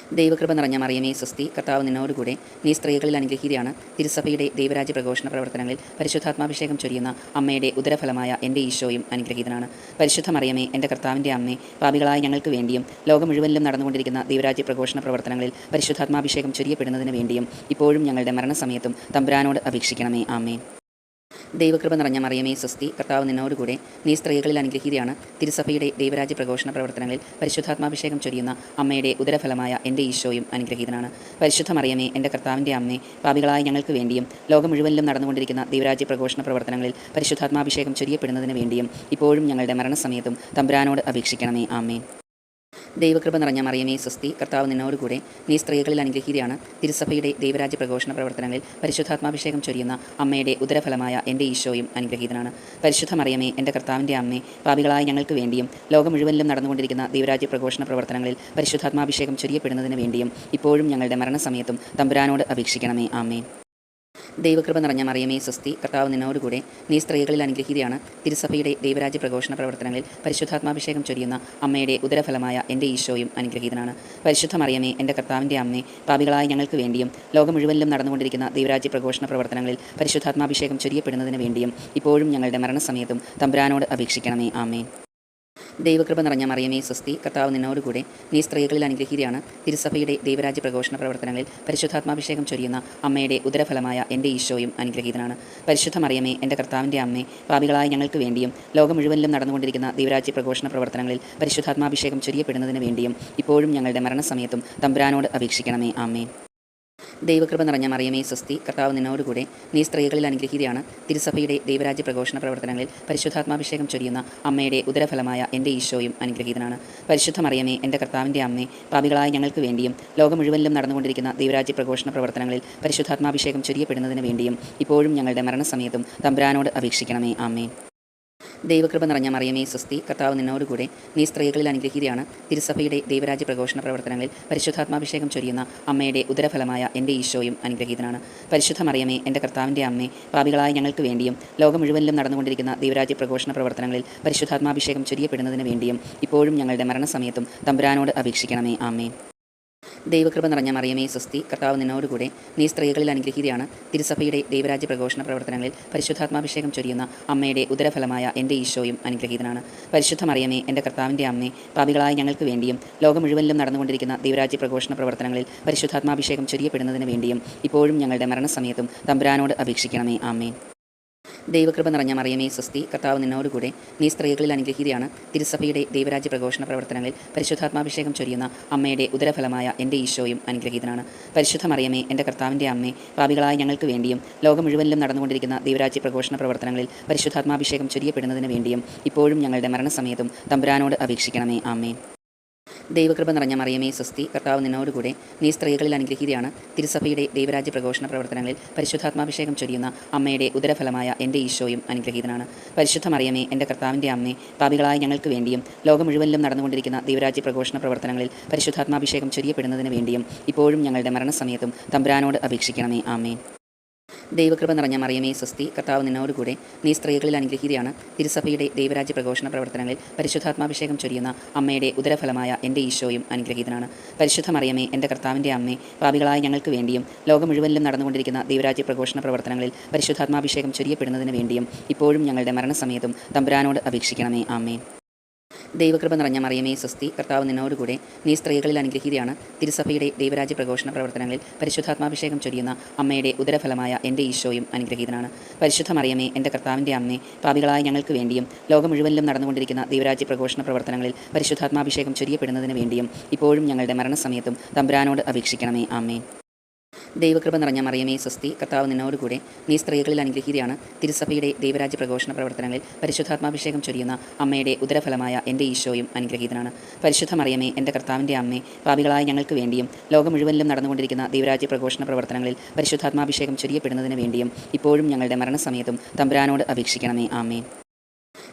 ദൈവകൃപ നിറഞ്ഞ മറിയമേ സ്വസ്തി, കർത്താവ് നിന്നോടുകൂടെ നീ സ്ത്രീകളിൽ അനുഗ്രഹീതയാണ്. തിരുസഭയുടെ ദൈവരാജ്യ പ്രഘോഷണ പ്രവർത്തനങ്ങളിൽ പരിശുദ്ധാത്മാഭിഷേകം ചൊരിയുന്ന അമ്മയുടെ ഉദരഫലമായ എൻ്റെ ഈശോയും അനുഗ്രഹീതനാണ്. പരിശുദ്ധ മറിയമേ, എൻ്റെ കർത്താവിൻ്റെ അമ്മേ, പാപികളായ ഞങ്ങൾക്ക് വേണ്ടിയും ലോകം മുഴുവനിലും നടന്നുകൊണ്ടിരിക്കുന്ന ദൈവരാജ്യ പ്രഘോഷണ പ്രവർത്തനങ്ങളിൽ പരിശുദ്ധാത്മാഭിഷേകം ചൊരിയപ്പെടുന്നതിന് വേണ്ടിയും ഇപ്പോഴും ഞങ്ങളുടെ മരണസമയത്തും തമ്പുരാനോട് അപേക്ഷിക്കണമേ. ആമേൻ. ദൈവകൃപ നിറഞ്ഞ മറിയമേ സ്വസ്തി, കർത്താവ് നിന്നോടുകൂടെ നീ സ്ത്രീകളിൽ അനുഗ്രഹീതയാണ്. തിരുസഭയുടെ ദൈവരാജ്യ പ്രഘോഷണ പ്രവർത്തനങ്ങളിൽ പരിശുദ്ധാത്മാഭിഷേകം ചൊരിയുന്ന അമ്മയുടെ ഉദരഫലമായ എൻ്റെ ഈശോയും അനുഗ്രഹീതനാണ്. പരിശുദ്ധ മറിയമേ, എൻ്റെ കർത്താവിൻ്റെ അമ്മേ, പാപികളായ ഞങ്ങൾക്ക് വേണ്ടിയും ലോകം മുഴുവനിലും നടന്നുകൊണ്ടിരിക്കുന്ന ദൈവരാജ്യ പ്രഘോഷണ പ്രവർത്തനങ്ങളിൽ പരിശുദ്ധാത്മാഭിഷേകം ചൊരിയപ്പെടുന്നതിന് വേണ്ടിയും ഇപ്പോഴും ഞങ്ങളുടെ മരണസമയത്തും തമ്പുരാനോട് അപേക്ഷിക്കണമേ. ആമേൻ. ദൈവകൃപ നിറഞ്ഞ മറിയമേ സ്വസ്തി, കർത്താവ് നിന്നോടുകൂടെ നീ സ്ത്രീകളിൽ അനുഗ്രഹീതയാണ്. തിരുസഭയുടെ ദൈവരാജ്യ പ്രഘോഷണ പ്രവർത്തനങ്ങളിൽ പരിശുദ്ധാത്മാഭിഷേകം ചൊരിയുന്ന അമ്മയുടെ ഉദരഫലമായ എൻ്റെ ഈശോയും അനുഗ്രഹീതനാണ്. പരിശുദ്ധ മറിയമേ, എൻ്റെ കർത്താവിൻ്റെ അമ്മേ, പാപികളായ ഞങ്ങൾക്ക് വേണ്ടിയും ലോകം മുഴുവനിലും നടന്നുകൊണ്ടിരിക്കുന്ന ദൈവരാജ്യ പ്രഘോഷണ പ്രവർത്തനങ്ങളിൽ പരിശുദ്ധാത്മാഭിഷേകം ചൊരിയപ്പെടുന്നതിന് വേണ്ടിയും ഇപ്പോഴും ഞങ്ങളുടെ മരണസമയത്തും തമ്പുരാനോട് അപേക്ഷിക്കണമേ. ആമേൻ. ദൈവകൃപ നിറഞ്ഞ മറിയമേ സ്വസ്തി, കർത്താവ് നിന്നോടുകൂടെ നീ സ്ത്രീകളിൽ അനുഗ്രഹീതയാണ്. തിരുസഭയുടെ ദൈവരാജ്യ പ്രഘോഷണ പ്രവർത്തനങ്ങളിൽ പരിശുദ്ധാത്മാഭിഷേകം ചൊരിയുന്ന അമ്മയുടെ ഉദരഫലമായ എൻ്റെ ഈശോയും അനുഗ്രഹീതനാണ്. പരിശുദ്ധ മറിയമേ, എൻ്റെ കർത്താവിൻ്റെ അമ്മേ, പാപികളായ ഞങ്ങൾക്ക് വേണ്ടിയും ലോകം മുഴുവനിലും നടന്നുകൊണ്ടിരിക്കുന്ന ദൈവരാജ്യ പ്രഘോഷണ പ്രവർത്തനങ്ങളിൽ പരിശുദ്ധാത്മാഭിഷേകം ചൊരിയപ്പെടുന്നതിന് വേണ്ടിയും ഇപ്പോഴും ഞങ്ങളുടെ മരണസമയത്തും തമ്പുരാനോട് അപേക്ഷിക്കണമേ. ആമേൻ. ദൈവകൃപ നിറഞ്ഞ മറിയമേ സ്വസ്തി, കർത്താവ് നിന്നോടുകൂടെ നീ സ്ത്രീകളിൽ അനുഗ്രഹീതയാണ്. തിരുസഭയുടെ ദൈവരാജ്യ പ്രഘോഷണ പ്രവർത്തനങ്ങളിൽ പരിശുദ്ധാത്മാഭിഷേകം ചൊരിയുന്ന അമ്മയുടെ ഉദരഫലമായ എൻ്റെ ഈശോയും അനുഗ്രഹീതനാണ്. പരിശുദ്ധ മറിയമേ, എൻ്റെ കർത്താവിൻ്റെ അമ്മേ, പാപികളായ ഞങ്ങൾക്ക് വേണ്ടിയും ലോകം മുഴുവനിലും നടന്നുകൊണ്ടിരിക്കുന്ന ദൈവരാജ്യ പ്രഘോഷണ പ്രവർത്തനങ്ങളിൽ പരിശുദ്ധാത്മാഭിഷേകം ചൊരിയപ്പെടുന്നതിന് വേണ്ടിയും ഇപ്പോഴും ഞങ്ങളുടെ മരണസമയത്തും തമ്പുരാനോട് അപേക്ഷിക്കണമേ. ആമേൻ. ദൈവകൃപ നിറഞ്ഞ മറിയമേ സ്വസ്തി, കർത്താവ് നിന്നോടുകൂടെ നീ സ്ത്രീകളിൽ അനുഗ്രഹീതയാണ്. തിരുസഭയുടെ ദൈവരാജ്യ പ്രഘോഷണ പ്രവർത്തനങ്ങളിൽ പരിശുദ്ധാത്മാഭിഷേകം ചൊരിയുന്ന അമ്മയുടെ ഉദരഫലമായ എൻ്റെ ഈശോയും അനുഗ്രഹീതനാണ്. പരിശുദ്ധ മറിയമേ, എൻ്റെ കർത്താവിൻ്റെ അമ്മേ, പാപികളായ ഞങ്ങൾക്ക് വേണ്ടിയും ലോകം മുഴുവനിലും നടന്നുകൊണ്ടിരിക്കുന്ന ദൈവരാജ്യ പ്രഘോഷണ പ്രവർത്തനങ്ങളിൽ പരിശുദ്ധാത്മാഭിഷേകം ചൊരിയപ്പെടുന്നതിന് വേണ്ടിയും ഇപ്പോഴും ഞങ്ങളുടെ മരണസമയത്തും തമ്പുരാനോട് അപേക്ഷിക്കണമേ. ആമേൻ. ദൈവകൃപ നിറഞ്ഞ മറിയമേ സ്വസ്തി, കർത്താവ് നിന്നോടുകൂടെ നീ സ്ത്രീകളിൽ അനുഗ്രഹീതയാണ്. തിരുസഭയുടെ ദൈവരാജ്യ പ്രഘോഷണ പ്രവർത്തനങ്ങളിൽ പരിശുദ്ധാത്മാഭിഷേകം ചൊരിയുന്ന അമ്മയുടെ ഉദരഫലമായ എൻ്റെ ഈശോയും അനുഗ്രഹീതനാണ്. പരിശുദ്ധ മറിയമേ, എൻ്റെ കർത്താവിൻ്റെ അമ്മേ, പാപികളായ ഞങ്ങൾക്ക് വേണ്ടിയും ലോകം മുഴുവനിലും നടന്നുകൊണ്ടിരിക്കുന്ന ദൈവരാജ്യ പ്രഘോഷണ പ്രവർത്തനങ്ങളിൽ പരിശുദ്ധാത്മാഭിഷേകം ചൊരിയപ്പെടുന്നതിന് വേണ്ടിയും ഇപ്പോഴും ഞങ്ങളുടെ മരണസമയത്തും തമ്പുരാനോട് അപേക്ഷിക്കണമേ. ആമേൻ. ദൈവകൃപ നിറഞ്ഞ മറിയമേ സ്വസ്തി, കർത്താവ് നിന്നോടുകൂടെ നീ സ്ത്രീകളിൽ അനുഗ്രഹീതയാണ്. തിരുസഭയുടെ ദൈവരാജ്യ പ്രഘോഷണ പ്രവർത്തനങ്ങളിൽ പരിശുദ്ധാത്മാഭിഷേകം ചൊരിയുന്ന അമ്മയുടെ ഉദരഫലമായ എൻ്റെ ഈശോയും അനുഗ്രഹീതനാണ്. പരിശുദ്ധ മറിയമേ, എൻ്റെ കർത്താവിൻ്റെ അമ്മേ, പാപികളായ ഞങ്ങൾക്ക് വേണ്ടിയും ലോകം മുഴുവനിലും നടന്നുകൊണ്ടിരിക്കുന്ന ദൈവരാജ്യ പ്രഘോഷണ പ്രവർത്തനങ്ങളിൽ പരിശുദ്ധാത്മാഭിഷേകം ചൊരിയപ്പെടുന്നതിന് വേണ്ടിയും ഇപ്പോഴും ഞങ്ങളുടെ മരണസമയത്തും തമ്പുരാനോട് അപേക്ഷിക്കണമേ. ആമേൻ. ദൈവകൃപ നിറഞ്ഞ മറിയമേ സ്വസ്തി, കർത്താവ് നിന്നോടുകൂടെ, നീ സ്ത്രീകളിൽ അനുഗ്രഹീതയാണ്. തിരുസഭയുടെ ദൈവരാജ്യ പ്രഘോഷണ പ്രവർത്തനങ്ങളിൽ പരിശുദ്ധാത്മാഭിഷേകം ചൊരിയുന്ന അമ്മയുടെ ഉദരഫലമായ എൻ്റെ ഈശോയും അനുഗ്രഹീതനാണ്. പരിശുദ്ധ മറിയമേ, എൻ്റെ കർത്താവിൻ്റെ അമ്മേ, പാപികളായ ഞങ്ങൾക്ക് വേണ്ടിയും ലോകം മുഴുവനിലും നടന്നുകൊണ്ടിരിക്കുന്ന ദൈവരാജ്യ പ്രഘോഷണ പ്രവർത്തനങ്ങളിൽ പരിശുദ്ധാത്മാഭിഷേകം ചൊരിയപ്പെടുന്നതിന് വേണ്ടിയും ഇപ്പോഴും ഞങ്ങളുടെ മരണസമയത്തും തമ്പുരാനോട് അപേക്ഷിക്കണമേ. ആമേൻ. ദൈവകൃപ നിറഞ്ഞ മറിയമേ സ്വസ്തി, കർത്താവ് നിന്നോടുകൂടെ, നീ സ്ത്രീകളിൽ അനുഗ്രഹീതയാണ്. തിരുസഭയുടെ ദൈവരാജ്യ പ്രഘോഷണ പ്രവർത്തനങ്ങളിൽ പരിശുദ്ധാത്മാഭിഷേകം ചൊരിയുന്ന അമ്മയുടെ ഉദരഫലമായ എൻ്റെ ഈശോയും അനുഗ്രഹീതനാണ്. പരിശുദ്ധ മറിയമേ, എൻ്റെ കർത്താവിൻ്റെ അമ്മേ, പാപികളായ ഞങ്ങൾക്ക് വേണ്ടിയും ലോകം മുഴുവനിലും നടന്നുകൊണ്ടിരിക്കുന്ന ദൈവരാജ്യ പ്രഘോഷണ പ്രവർത്തനങ്ങളിൽ പരിശുദ്ധാത്മാഭിഷേകം ചൊരിയപ്പെടുന്നതിന് വേണ്ടിയും ഇപ്പോഴും ഞങ്ങളുടെ മരണസമയത്തും തമ്പുരാനോട് അപേക്ഷിക്കണമേ. ആമേൻ. ദൈവകൃപ നിറഞ്ഞ മറിയമേ സ്വസ്തി, കർത്താവ് നിന്നോടുകൂടെ, നീ സ്ത്രീകളിൽ അനുഗ്രഹീതയാണ്. തിരുസഭയുടെ ദൈവരാജ്യ പ്രഘോഷണ പ്രവർത്തനങ്ങളിൽ പരിശുദ്ധാത്മാഭിഷേകം ചൊരിയുന്ന അമ്മയുടെ ഉദരഫലമായ എൻ്റെ ഈശോയും അനുഗ്രഹീതനാണ്. പരിശുദ്ധ മറിയമേ, എൻ്റെ കർത്താവിൻ്റെ അമ്മേ, പാപികളായ ഞങ്ങൾക്ക് വേണ്ടിയും ലോകം മുഴുവനിലും നടന്നുകൊണ്ടിരിക്കുന്ന ദൈവരാജ്യ പ്രഘോഷണ പ്രവർത്തനങ്ങളിൽ പരിശുദ്ധാത്മാഭിഷേകം ചൊരിയപ്പെടുന്നതിന് വേണ്ടിയും ഇപ്പോഴും ഞങ്ങളുടെ മരണസമയത്തും തമ്പുരാനോട് അപേക്ഷിക്കണമേ. ആമേൻ. ദൈവകൃപ നിറഞ്ഞ മറിയമേ സ്വസ്തി, കർത്താവ് നിന്നോടുകൂടെ, നീ സ്ത്രീകളിൽ അനുഗ്രഹീതയാണ്. തിരുസഭയുടെ ദൈവരാജ്യ പ്രഘോഷണ പ്രവർത്തനങ്ങളിൽ പരിശുദ്ധാത്മാഭിഷേകം ചൊരിയുന്ന അമ്മയുടെ ഉദരഫലമായ എൻ്റെ ഈശോയും അനുഗ്രഹീതനാണ്. പരിശുദ്ധ മറിയമേ, എൻ്റെ കർത്താവിൻ്റെ അമ്മേ, പാപികളായ ഞങ്ങൾക്ക് വേണ്ടിയും ലോകം മുഴുവനിലും നടന്നുകൊണ്ടിരിക്കുന്ന ദൈവരാജ്യ പ്രഘോഷണ പ്രവർത്തനങ്ങളിൽ പരിശുദ്ധാത്മാഭിഷേകം ചൊരിയപ്പെടുന്നതിന് വേണ്ടിയും ഇപ്പോഴും ഞങ്ങളുടെ മരണസമയത്തും തമ്പുരാനോട് അപേക്ഷിക്കണമേ. ആമേൻ. ദൈവകൃപ നിറഞ്ഞ മറിയമേ സ്വസ്തി, കർത്താവ് നിന്നോടുകൂടെ, നീ സ്ത്രീകളിൽ അനുഗ്രഹീതയാണ്. തിരുസഭയുടെ ദൈവരാജ്യ പ്രഘോഷണ പ്രവർത്തനങ്ങളിൽ പരിശുദ്ധാത്മാഭിഷേകം ചൊരിയുന്ന അമ്മയുടെ ഉദരഫലമായ എൻ്റെ ഈശോയും അനുഗ്രഹീതനാണ്. പരിശുദ്ധ മറിയമേ, എൻ്റെ കർത്താവിൻ്റെ അമ്മേ, പാപികളായ ഞങ്ങൾക്ക് വേണ്ടിയും ലോകം മുഴുവനിലും നടന്നുകൊണ്ടിരിക്കുന്ന ദൈവരാജ്യ പ്രഘോഷണ പ്രവർത്തനങ്ങളിൽ പരിശുദ്ധാത്മാഭിഷേകം ചൊരിയപ്പെടുന്നതിന് വേണ്ടിയും ഇപ്പോഴും ഞങ്ങളുടെ മരണസമയത്തും തമ്പുരാനോട് അപേക്ഷിക്കണമേ. ആമേൻ.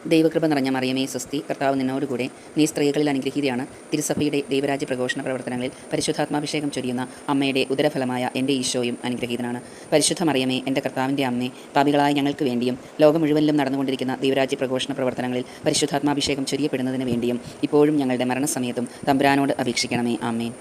ദൈവകൃപ നിറഞ്ഞ മറിയമേ സ്വസ്തി, കർത്താവ് നിന്നോടുകൂടെ, നീ സ്ത്രീകളിൽ അനുഗ്രഹീതയാണ്. തിരുസഭയുടെ ദൈവരാജ്യ പ്രഘോഷണ പ്രവർത്തനങ്ങളിൽ പരിശുദ്ധാത്മാഭിഷേകം ചൊരിയുന്ന അമ്മയുടെ ഉദരഫലമായ എൻ്റെ ഈശോയും അനുഗ്രഹീതനാണ്. പരിശുദ്ധ മറിയമേ, എൻ്റെ കർത്താവിൻ്റെ അമ്മേ, പാപികളായ ഞങ്ങൾക്ക് വേണ്ടിയും ലോകം മുഴുവനിലും നടന്നുകൊണ്ടിരിക്കുന്ന ദൈവരാജ്യ പ്രഘോഷണ പ്രവർത്തനങ്ങളിൽ പരിശുദ്ധാത്മാഭിഷേകം ചൊരിയപ്പെടുന്നതിന് വേണ്ടിയും ഇപ്പോഴും ഞങ്ങളുടെ മരണസമയത്തും തമ്പുരാനോട് അപേക്ഷിക്കണമേ. ആമേൻ.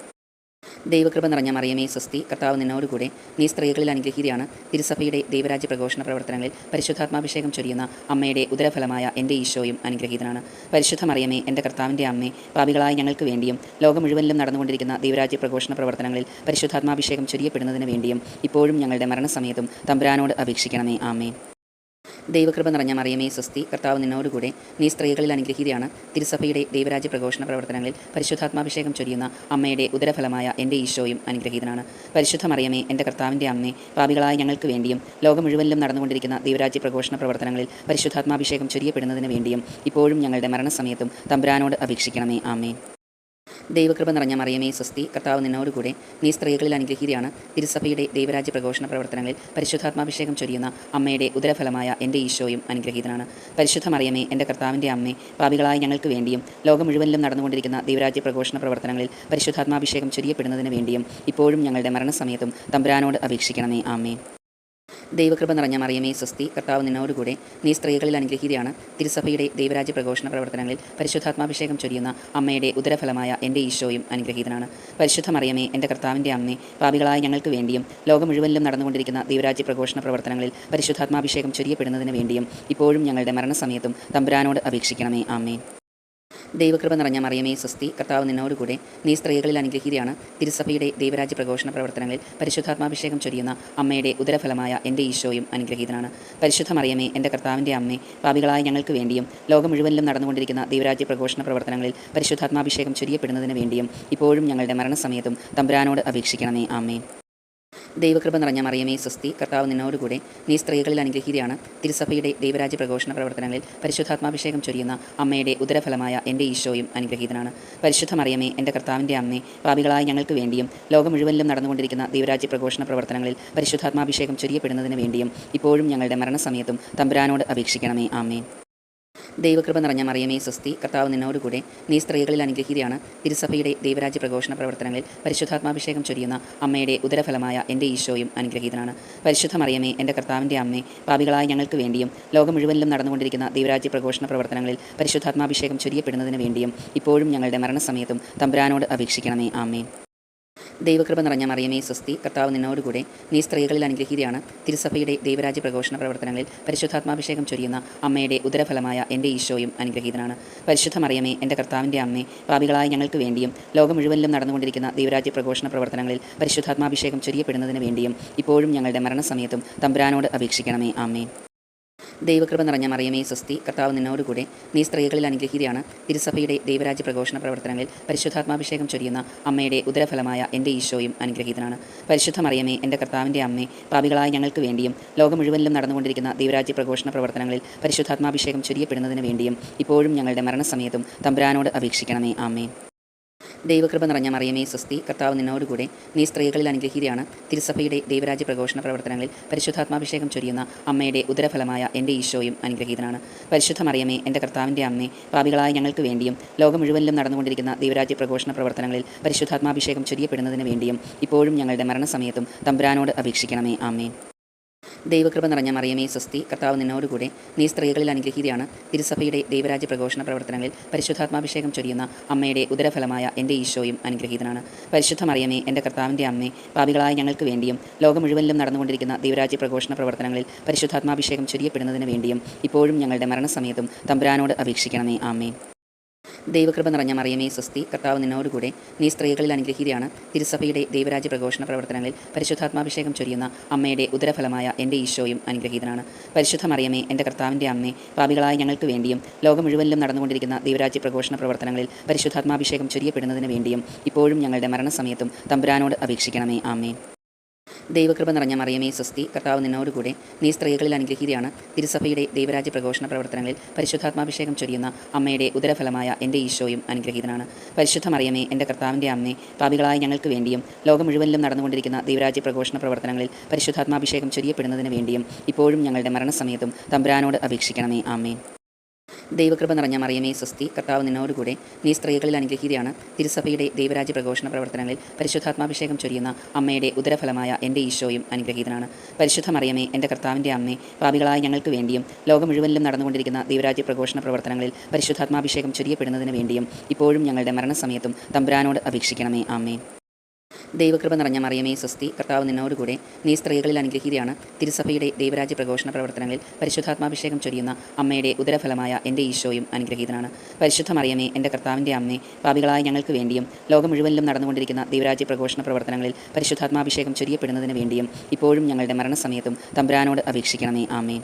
ദൈവകൃപ നിറഞ്ഞ മറിയമേ സ്വസ്തി, കർത്താവ് നിന്നോടുകൂടെ, നീ സ്ത്രീകളിൽ അനുഗ്രഹീതയാണ്. തിരുസഭയുടെ ദൈവരാജ്യ പ്രഘോഷണ പ്രവർത്തനങ്ങളിൽ പരിശുദ്ധാത്മാഭിഷേകം ചൊരിയുന്ന അമ്മയുടെ ഉദരഫലമായ എൻ്റെ ഈശോയും അനുഗ്രഹീതനാണ്. പരിശുദ്ധ മറിയമേ, എൻ്റെ കർത്താവിൻ്റെ അമ്മേ, പാപികളായ ഞങ്ങൾക്ക് വേണ്ടിയും ലോകം മുഴുവനിലും നടന്നുകൊണ്ടിരിക്കുന്ന ദൈവരാജ്യ പ്രഘോഷണ പ്രവർത്തനങ്ങളിൽ പരിശുദ്ധാത്മാഭിഷേകം ചൊരിയപ്പെടുന്നതിന് വേണ്ടിയും ഇപ്പോഴും ഞങ്ങളുടെ മരണസമയത്തും തമ്പുരാനോട് അപേക്ഷിക്കണമേ. ആമേൻ. ദൈവകൃപ നിറഞ്ഞ മറിയമേ സ്വസ്തി, കർത്താവ് നിന്നോടുകൂടെ, നീ സ്ത്രീകളിൽ അനുഗ്രഹീതയാണ്. തിരുസഭയുടെ ദൈവരാജ്യ പ്രഘോഷണ പ്രവർത്തനങ്ങളിൽ പരിശുദ്ധാത്മാഭിഷേകം ചൊരിയുന്ന അമ്മയുടെ ഉദരഫലമായ എൻ്റെ ഈശോയും അനുഗ്രഹീതനാണ്. പരിശുദ്ധ മറിയമേ, എൻ്റെ കർത്താവിൻ്റെ അമ്മേ, പാപികളായ ഞങ്ങൾക്ക് വേണ്ടിയും ലോകം മുഴുവനിലും നടന്നുകൊണ്ടിരിക്കുന്ന ദൈവരാജ്യ പ്രഘോഷണ പ്രവർത്തനങ്ങളിൽ പരിശുദ്ധാത്മാഭിഷേകം ചൊരിയപ്പെടുന്നതിന് വേണ്ടിയും ഇപ്പോഴും ഞങ്ങളുടെ മരണസമയത്തും തമ്പുരാനോട് അപേക്ഷിക്കണമേ. ആമേൻ. ദൈവകൃപ നിറഞ്ഞ മറിയമേ സ്വസ്തി, കർത്താവ് നിന്നോടുകൂടെ, നീ സ്ത്രീകളിൽ അനുഗ്രഹീതയാണ്. തിരുസഭയുടെ ദൈവരാജ്യ പ്രഘോഷണ പ്രവർത്തനങ്ങളിൽ പരിശുദ്ധാത്മാഭിഷേകം ചൊരിയുന്ന അമ്മയുടെ ഉദരഫലമായ എൻ്റെ ഈശോയും അനുഗ്രഹീതനാണ്. പരിശുദ്ധ മറിയമേ, എൻ്റെ കർത്താവിൻ്റെ അമ്മേ, പാപികളായ ഞങ്ങൾക്ക് വേണ്ടിയും ലോകം മുഴുവനിലും നടന്നുകൊണ്ടിരിക്കുന്ന ദൈവരാജ്യ പ്രഘോഷണ പ്രവർത്തനങ്ങളിൽ പരിശുദ്ധാത്മാഭിഷേകം ചൊരിയപ്പെടുന്നതിന് വേണ്ടിയും ഇപ്പോഴും ഞങ്ങളുടെ മരണസമയത്തും തമ്പുരാനോട് അപേക്ഷിക്കണമേ. ആമേൻ. ദൈവകൃപ നിറഞ്ഞ മറിയമേ സ്വസ്തി, കർത്താവ് നിന്നോടുകൂടെ, നീ സ്ത്രീകളിൽ അനുഗ്രഹീതയാണ്. തിരുസഭയുടെ ദൈവരാജ്യ പ്രഘോഷണ പ്രവർത്തനങ്ങളിൽ പരിശുദ്ധാത്മാഭിഷേകം ചൊരിയുന്ന അമ്മയുടെ ഉദരഫലമായ എൻ്റെ ഈശോയും അനുഗ്രഹീതനാണ്. പരിശുദ്ധ മറിയമേ, എൻ്റെ കർത്താവിൻ്റെ അമ്മേ, പാപികളായ ഞങ്ങൾക്ക് വേണ്ടിയും ലോകം മുഴുവനിലും നടന്നുകൊണ്ടിരിക്കുന്ന ദൈവരാജ്യ പ്രഘോഷണ പ്രവർത്തനങ്ങളിൽ പരിശുദ്ധാത്മാഭിഷേകം ചൊരിയപ്പെടുന്നതിന് വേണ്ടിയും ഇപ്പോഴും ഞങ്ങളുടെ മരണസമയത്തും തമ്പുരാനോട് അപേക്ഷിക്കണമേ. ആമേൻ. ദൈവകൃപ നിറഞ്ഞ മറിയമേ സ്വസ്തി, കർത്താവ് നിന്നോടുകൂടെ, നീ സ്ത്രീകളിൽ അനുഗ്രഹീതയാണ്. തിരുസഭയുടെ ദൈവരാജ്യ പ്രഘോഷണ പ്രവർത്തനങ്ങളിൽ പരിശുദ്ധാത്മാഭിഷേകം ചൊരിയുന്ന അമ്മയുടെ ഉദരഫലമായ എൻ്റെ ഈശോയും അനുഗ്രഹീതനാണ്. പരിശുദ്ധ മറിയമേ, എൻ്റെ കർത്താവിൻ്റെ അമ്മേ, പാപികളായ ഞങ്ങൾക്ക് വേണ്ടിയും ലോകം മുഴുവനിലും നടന്നുകൊണ്ടിരിക്കുന്ന ദൈവരാജ്യ പ്രഘോഷണ പ്രവർത്തനങ്ങളിൽ പരിശുദ്ധാത്മാഭിഷേകം ചൊരിയപ്പെടുന്നതിന് വേണ്ടിയും ഇപ്പോഴും ഞങ്ങളുടെ മരണസമയത്തും തമ്പുരാനോട് അപേക്ഷിക്കണമേ. ആമേൻ. ദൈവകൃപ നിറഞ്ഞ മറിയമേ സ്വസ്തി, കർത്താവ് നിന്നോടുകൂടെ, നീ സ്ത്രീകളിൽ അനുഗ്രഹീതയാണ്. തിരുസഭയുടെ ദൈവരാജ്യ പ്രഘോഷണ പ്രവർത്തനങ്ങളിൽ പരിശുദ്ധാത്മാഭിഷേകം ചൊരിയുന്ന അമ്മയുടെ ഉദരഫലമായ എൻ്റെ ഈശോയും അനുഗ്രഹീതനാണ്. പരിശുദ്ധ മറിയമേ, എൻ്റെ കർത്താവിൻ്റെ അമ്മേ, പാപികളായ ഞങ്ങൾക്ക് വേണ്ടിയും ലോകം മുഴുവനിലും നടന്നുകൊണ്ടിരിക്കുന്ന ദൈവരാജ്യ പ്രഘോഷണ പ്രവർത്തനങ്ങളിൽ പരിശുദ്ധാത്മാഭിഷേകം ചൊരിയപ്പെടുന്നതിന് വേണ്ടിയും ഇപ്പോഴും ഞങ്ങളുടെ മരണസമയത്തും തമ്പുരാനോട് അപേക്ഷിക്കണമേ. ആമേൻ. ദൈവകൃപ നിറഞ്ഞ മറിയമേ സ്വസ്തി, കർത്താവ് നിന്നോടുകൂടെ, നീ സ്ത്രീകളിൽ അനുഗ്രഹീതയാണ്. തിരുസഭയുടെ ദൈവരാജ്യ പ്രഘോഷണ പ്രവർത്തനങ്ങളിൽ പരിശുദ്ധാത്മാഭിഷേകം ചൊരിയുന്ന അമ്മയുടെ ഉദരഫലമായ എൻ്റെ ഈശോയും അനുഗ്രഹീതനാണ്. പരിശുദ്ധ മറിയമേ, എൻ്റെ കർത്താവിൻ്റെ അമ്മേ, പാപികളായ ഞങ്ങൾക്ക് വേണ്ടിയും ലോകം മുഴുവനിലും നടന്നുകൊണ്ടിരിക്കുന്ന ദൈവരാജ്യ പ്രഘോഷണ പ്രവർത്തനങ്ങളിൽ പരിശുദ്ധാത്മാഭിഷേകം ചൊരിയപ്പെടുന്നതിന് വേണ്ടിയും ഇപ്പോഴും ഞങ്ങളുടെ മരണസമയത്തും തമ്പുരാനോട് അപേക്ഷിക്കണമേ. ആമേൻ. ദൈവകൃപ നിറഞ്ഞ മറിയമേ സ്വസ്തി, കർത്താവ് നിന്നോടുകൂടെ, നീ സ്ത്രീകളിൽ അനുഗ്രഹീതയാണ്. തിരുസഭയുടെ ദൈവരാജ്യ പ്രഘോഷണ പ്രവർത്തനങ്ങളിൽ പരിശുദ്ധാത്മാഭിഷേകം ചൊരിയുന്ന അമ്മയുടെ ഉദരഫലമായ എൻ്റെ ഈശോയും അനുഗ്രഹീതനാണ്. പരിശുദ്ധ മറിയമേ, എൻ്റെ കർത്താവിൻ്റെ അമ്മേ, പാപികളായ ഞങ്ങൾക്ക് വേണ്ടിയും ലോകം മുഴുവനിലും നടന്നുകൊണ്ടിരിക്കുന്ന ദൈവരാജ്യ പ്രഘോഷണ പ്രവർത്തനങ്ങളിൽ പരിശുദ്ധാത്മാഭിഷേകം ചൊരിയപ്പെടുന്നതിന് വേണ്ടിയും ഇപ്പോഴും ഞങ്ങളുടെ മരണസമയത്തും തമ്പുരാനോട് അപേക്ഷിക്കണമേ. ആമേൻ. ദൈവകൃപ നിറഞ്ഞ മറിയമേ സ്വസ്തി, കർത്താവ് നിന്നോടുകൂടെ, നീ സ്ത്രീകളിൽ അനുഗ്രഹീതയാണ്. തിരുസഭയുടെ ദൈവരാജ്യ പ്രഘോഷണ പ്രവർത്തനങ്ങളിൽ പരിശുദ്ധാത്മാഭിഷേകം ചൊരിയുന്ന അമ്മയുടെ ഉദരഫലമായ എൻ്റെ ഈശോയും അനുഗ്രഹീതനാണ്. പരിശുദ്ധ മറിയമേ, എൻ്റെ കർത്താവിൻ്റെ അമ്മേ, പാപികളായ ഞങ്ങൾക്ക് വേണ്ടിയും ലോകം മുഴുവനിലും നടന്നുകൊണ്ടിരിക്കുന്ന ദൈവരാജ്യ പ്രഘോഷണ പ്രവർത്തനങ്ങളിൽ പരിശുദ്ധാത്മാഭിഷേകം ചൊരിയപ്പെടുന്നതിന് വേണ്ടിയും ഇപ്പോഴും ഞങ്ങളുടെ മരണസമയത്തും തമ്പുരാനോട് അപേക്ഷിക്കണമേ. ആമേൻ. ദൈവകൃപ നിറഞ്ഞ മറിയമേ സ്വസ്തി, കർത്താവ് നിന്നോടുകൂടെ, നീ സ്ത്രീകളിൽ അനുഗ്രഹീതയാണ്. തിരുസഭയുടെ ദൈവരാജ്യ പ്രഘോഷണ പ്രവർത്തനങ്ങളിൽ പരിശുദ്ധാത്മാഭിഷേകം ചൊരിയുന്ന അമ്മയുടെ ഉദരഫലമായ എൻ്റെ ഈശോയും അനുഗ്രഹീതനാണ്. പരിശുദ്ധ മറിയമേ, എൻ്റെ കർത്താവിൻ്റെ അമ്മേ, പാപികളായ ഞങ്ങൾക്ക് വേണ്ടിയും ലോകം മുഴുവനിലും നടന്നുകൊണ്ടിരിക്കുന്ന ദൈവരാജ്യ പ്രഘോഷണ പ്രവർത്തനങ്ങളിൽ പരിശുദ്ധാത്മാഭിഷേകം ചൊരിയപ്പെടുന്നതിന് വേണ്ടിയും ഇപ്പോഴും ഞങ്ങളുടെ മരണസമയത്തും തമ്പുരാനോട് അപേക്ഷിക്കണമേ. ആമേൻ. ദൈവകൃപ നിറഞ്ഞ മറിയമേ സ്വസ്തി, കർത്താവ് നിന്നോടുകൂടെ, നീ സ്ത്രീകളിൽ അനുഗ്രഹീതയാണ്. തിരുസഭയുടെ ദൈവരാജ്യ പ്രഘോഷണ പ്രവർത്തനങ്ങളിൽ പരിശുദ്ധാത്മാഭിഷേകം ചൊരിയുന്ന അമ്മയുടെ ഉദരഫലമായ എൻ്റെ ഈശോയും അനുഗ്രഹീതനാണ്. പരിശുദ്ധ മറിയമേ, എൻ്റെ കർത്താവിൻ്റെ അമ്മേ, പാപികളായ ഞങ്ങൾക്ക് വേണ്ടിയും ലോകം മുഴുവനിലും നടന്നുകൊണ്ടിരിക്കുന്ന ദൈവരാജ്യ പ്രഘോഷണ പ്രവർത്തനങ്ങളിൽ പരിശുദ്ധാത്മാഭിഷേകം ചൊരിയപ്പെടുന്നതിന് വേണ്ടിയും ഇപ്പോഴും ഞങ്ങളുടെ മരണസമയത്തും തമ്പുരാനോട് അപേക്ഷിക്കണമേ. ആമേൻ. ദൈവകൃപ നിറഞ്ഞ മറിയമേ സ്വസ്തി, കർത്താവ് നിന്നോടുകൂടെ, നീ സ്ത്രീകളിൽ അനുഗ്രഹീതയാണ്. തിരുസഭയുടെ ദൈവരാജ്യ പ്രഘോഷണ പ്രവർത്തനങ്ങളിൽ പരിശുദ്ധാത്മാഭിഷേകം ചൊരിയുന്ന അമ്മയുടെ ഉദരഫലമായ എൻ്റെ ഈശോയും അനുഗ്രഹീതനാണ്. പരിശുദ്ധ മറിയമേ, എൻ്റെ കർത്താവിൻ്റെ അമ്മേ, പാപികളായ ഞങ്ങൾക്ക് വേണ്ടിയും ലോകം മുഴുവനിലും നടന്നുകൊണ്ടിരിക്കുന്ന ദൈവരാജ്യ പ്രഘോഷണ പ്രവർത്തനങ്ങളിൽ പരിശുദ്ധാത്മാഭിഷേകം ചൊരിയപ്പെടുന്നതിന് വേണ്ടിയും ഇപ്പോഴും ഞങ്ങളുടെ മരണസമയത്തും തമ്പുരാനോട് അപേക്ഷിക്കണമേ. ആമേൻ. ദൈവകൃപ നിറഞ്ഞ മറിയമേ സ്വസ്തി, കർത്താവ് നിന്നോടുകൂടെ, നീ സ്ത്രീകളിൽ അനുഗ്രഹീതയാണ്. തിരുസഭയുടെ ദൈവരാജ്യ പ്രഘോഷണ പ്രവർത്തനങ്ങളിൽ പരിശുദ്ധാത്മാഭിഷേകം ചൊരിയുന്ന അമ്മയുടെ ഉദരഫലമായ എൻ്റെ ഈശോയും അനുഗ്രഹീതനാണ്. പരിശുദ്ധ മറിയമേ, എൻ്റെ കർത്താവിൻ്റെ അമ്മേ, പാപികളായ ഞങ്ങൾക്ക് വേണ്ടിയും ലോകം മുഴുവനിലും നടന്നുകൊണ്ടിരിക്കുന്ന ദൈവരാജ്യ പ്രഘോഷണ പ്രവർത്തനങ്ങളിൽ പരിശുദ്ധാത്മാഭിഷേകം ചൊരിയപ്പെടുന്നതിന് വേണ്ടിയും ഇപ്പോഴും ഞങ്ങളുടെ മരണസമയത്തും തമ്പുരാനോട് അപേക്ഷിക്കണമേ. ആമേൻ. ദൈവകൃപ നിറഞ്ഞ മറിയമേ സ്വസ്തി, കർത്താവ് നിന്നോടുകൂടെ, നീ സ്ത്രീകളിൽ അനുഗ്രഹീതയാണ്. തിരുസഭയുടെ ദൈവരാജ്യ പ്രഘോഷണ പ്രവർത്തനങ്ങളിൽ പരിശുദ്ധാത്മാഭിഷേകം ചൊരിയുന്ന അമ്മയുടെ ഉദരഫലമായ എൻ്റെ ഈശോയും അനുഗ്രഹീതനാണ്. പരിശുദ്ധ മറിയമേ, എൻ്റെ കർത്താവിൻ്റെ അമ്മേ, പാപികളായ ഞങ്ങൾക്ക് വേണ്ടിയും ലോകം മുഴുവനിലും നടന്നുകൊണ്ടിരിക്കുന്ന ദൈവരാജ്യ പ്രഘോഷണ പ്രവർത്തനങ്ങളിൽ പരിശുദ്ധാത്മാഭിഷേകം ചൊരിയപ്പെടുന്നതിന് വേണ്ടിയും ഇപ്പോഴും ഞങ്ങളുടെ മരണസമയത്തും തമ്പുരാനോട് അപേക്ഷിക്കണമേ. ആമേൻ. ദൈവകൃപ നിറഞ്ഞ മറിയമേ സ്വസ്തി, കർത്താവ് നിന്നോടുകൂടെ, നീ സ്ത്രീകളിൽ അനുഗ്രഹീതയാണ്. തിരുസഭയുടെ ദൈവരാജ്യ പ്രഘോഷണ പ്രവർത്തനങ്ങളിൽ പരിശുദ്ധാത്മാഭിഷേകം ചൊരിയുന്ന അമ്മയുടെ ഉദരഫലമായ എൻ്റെ ഈശോയും അനുഗ്രഹീതനാണ്. പരിശുദ്ധ മറിയമേ, എൻ്റെ കർത്താവിൻ്റെ അമ്മേ, പാപികളായ ഞങ്ങൾക്ക് വേണ്ടിയും ലോകം മുഴുവനിലും നടന്നുകൊണ്ടിരിക്കുന്ന ദൈവരാജ്യ പ്രഘോഷണ പ്രവർത്തനങ്ങളിൽ പരിശുദ്ധാത്മാഭിഷേകം ചൊരിയപ്പെടുന്നതിന് വേണ്ടിയും ഇപ്പോഴും ഞങ്ങളുടെ മരണസമയത്തും തമ്പുരാനോട് അപേക്ഷിക്കണമേ. ആമേൻ.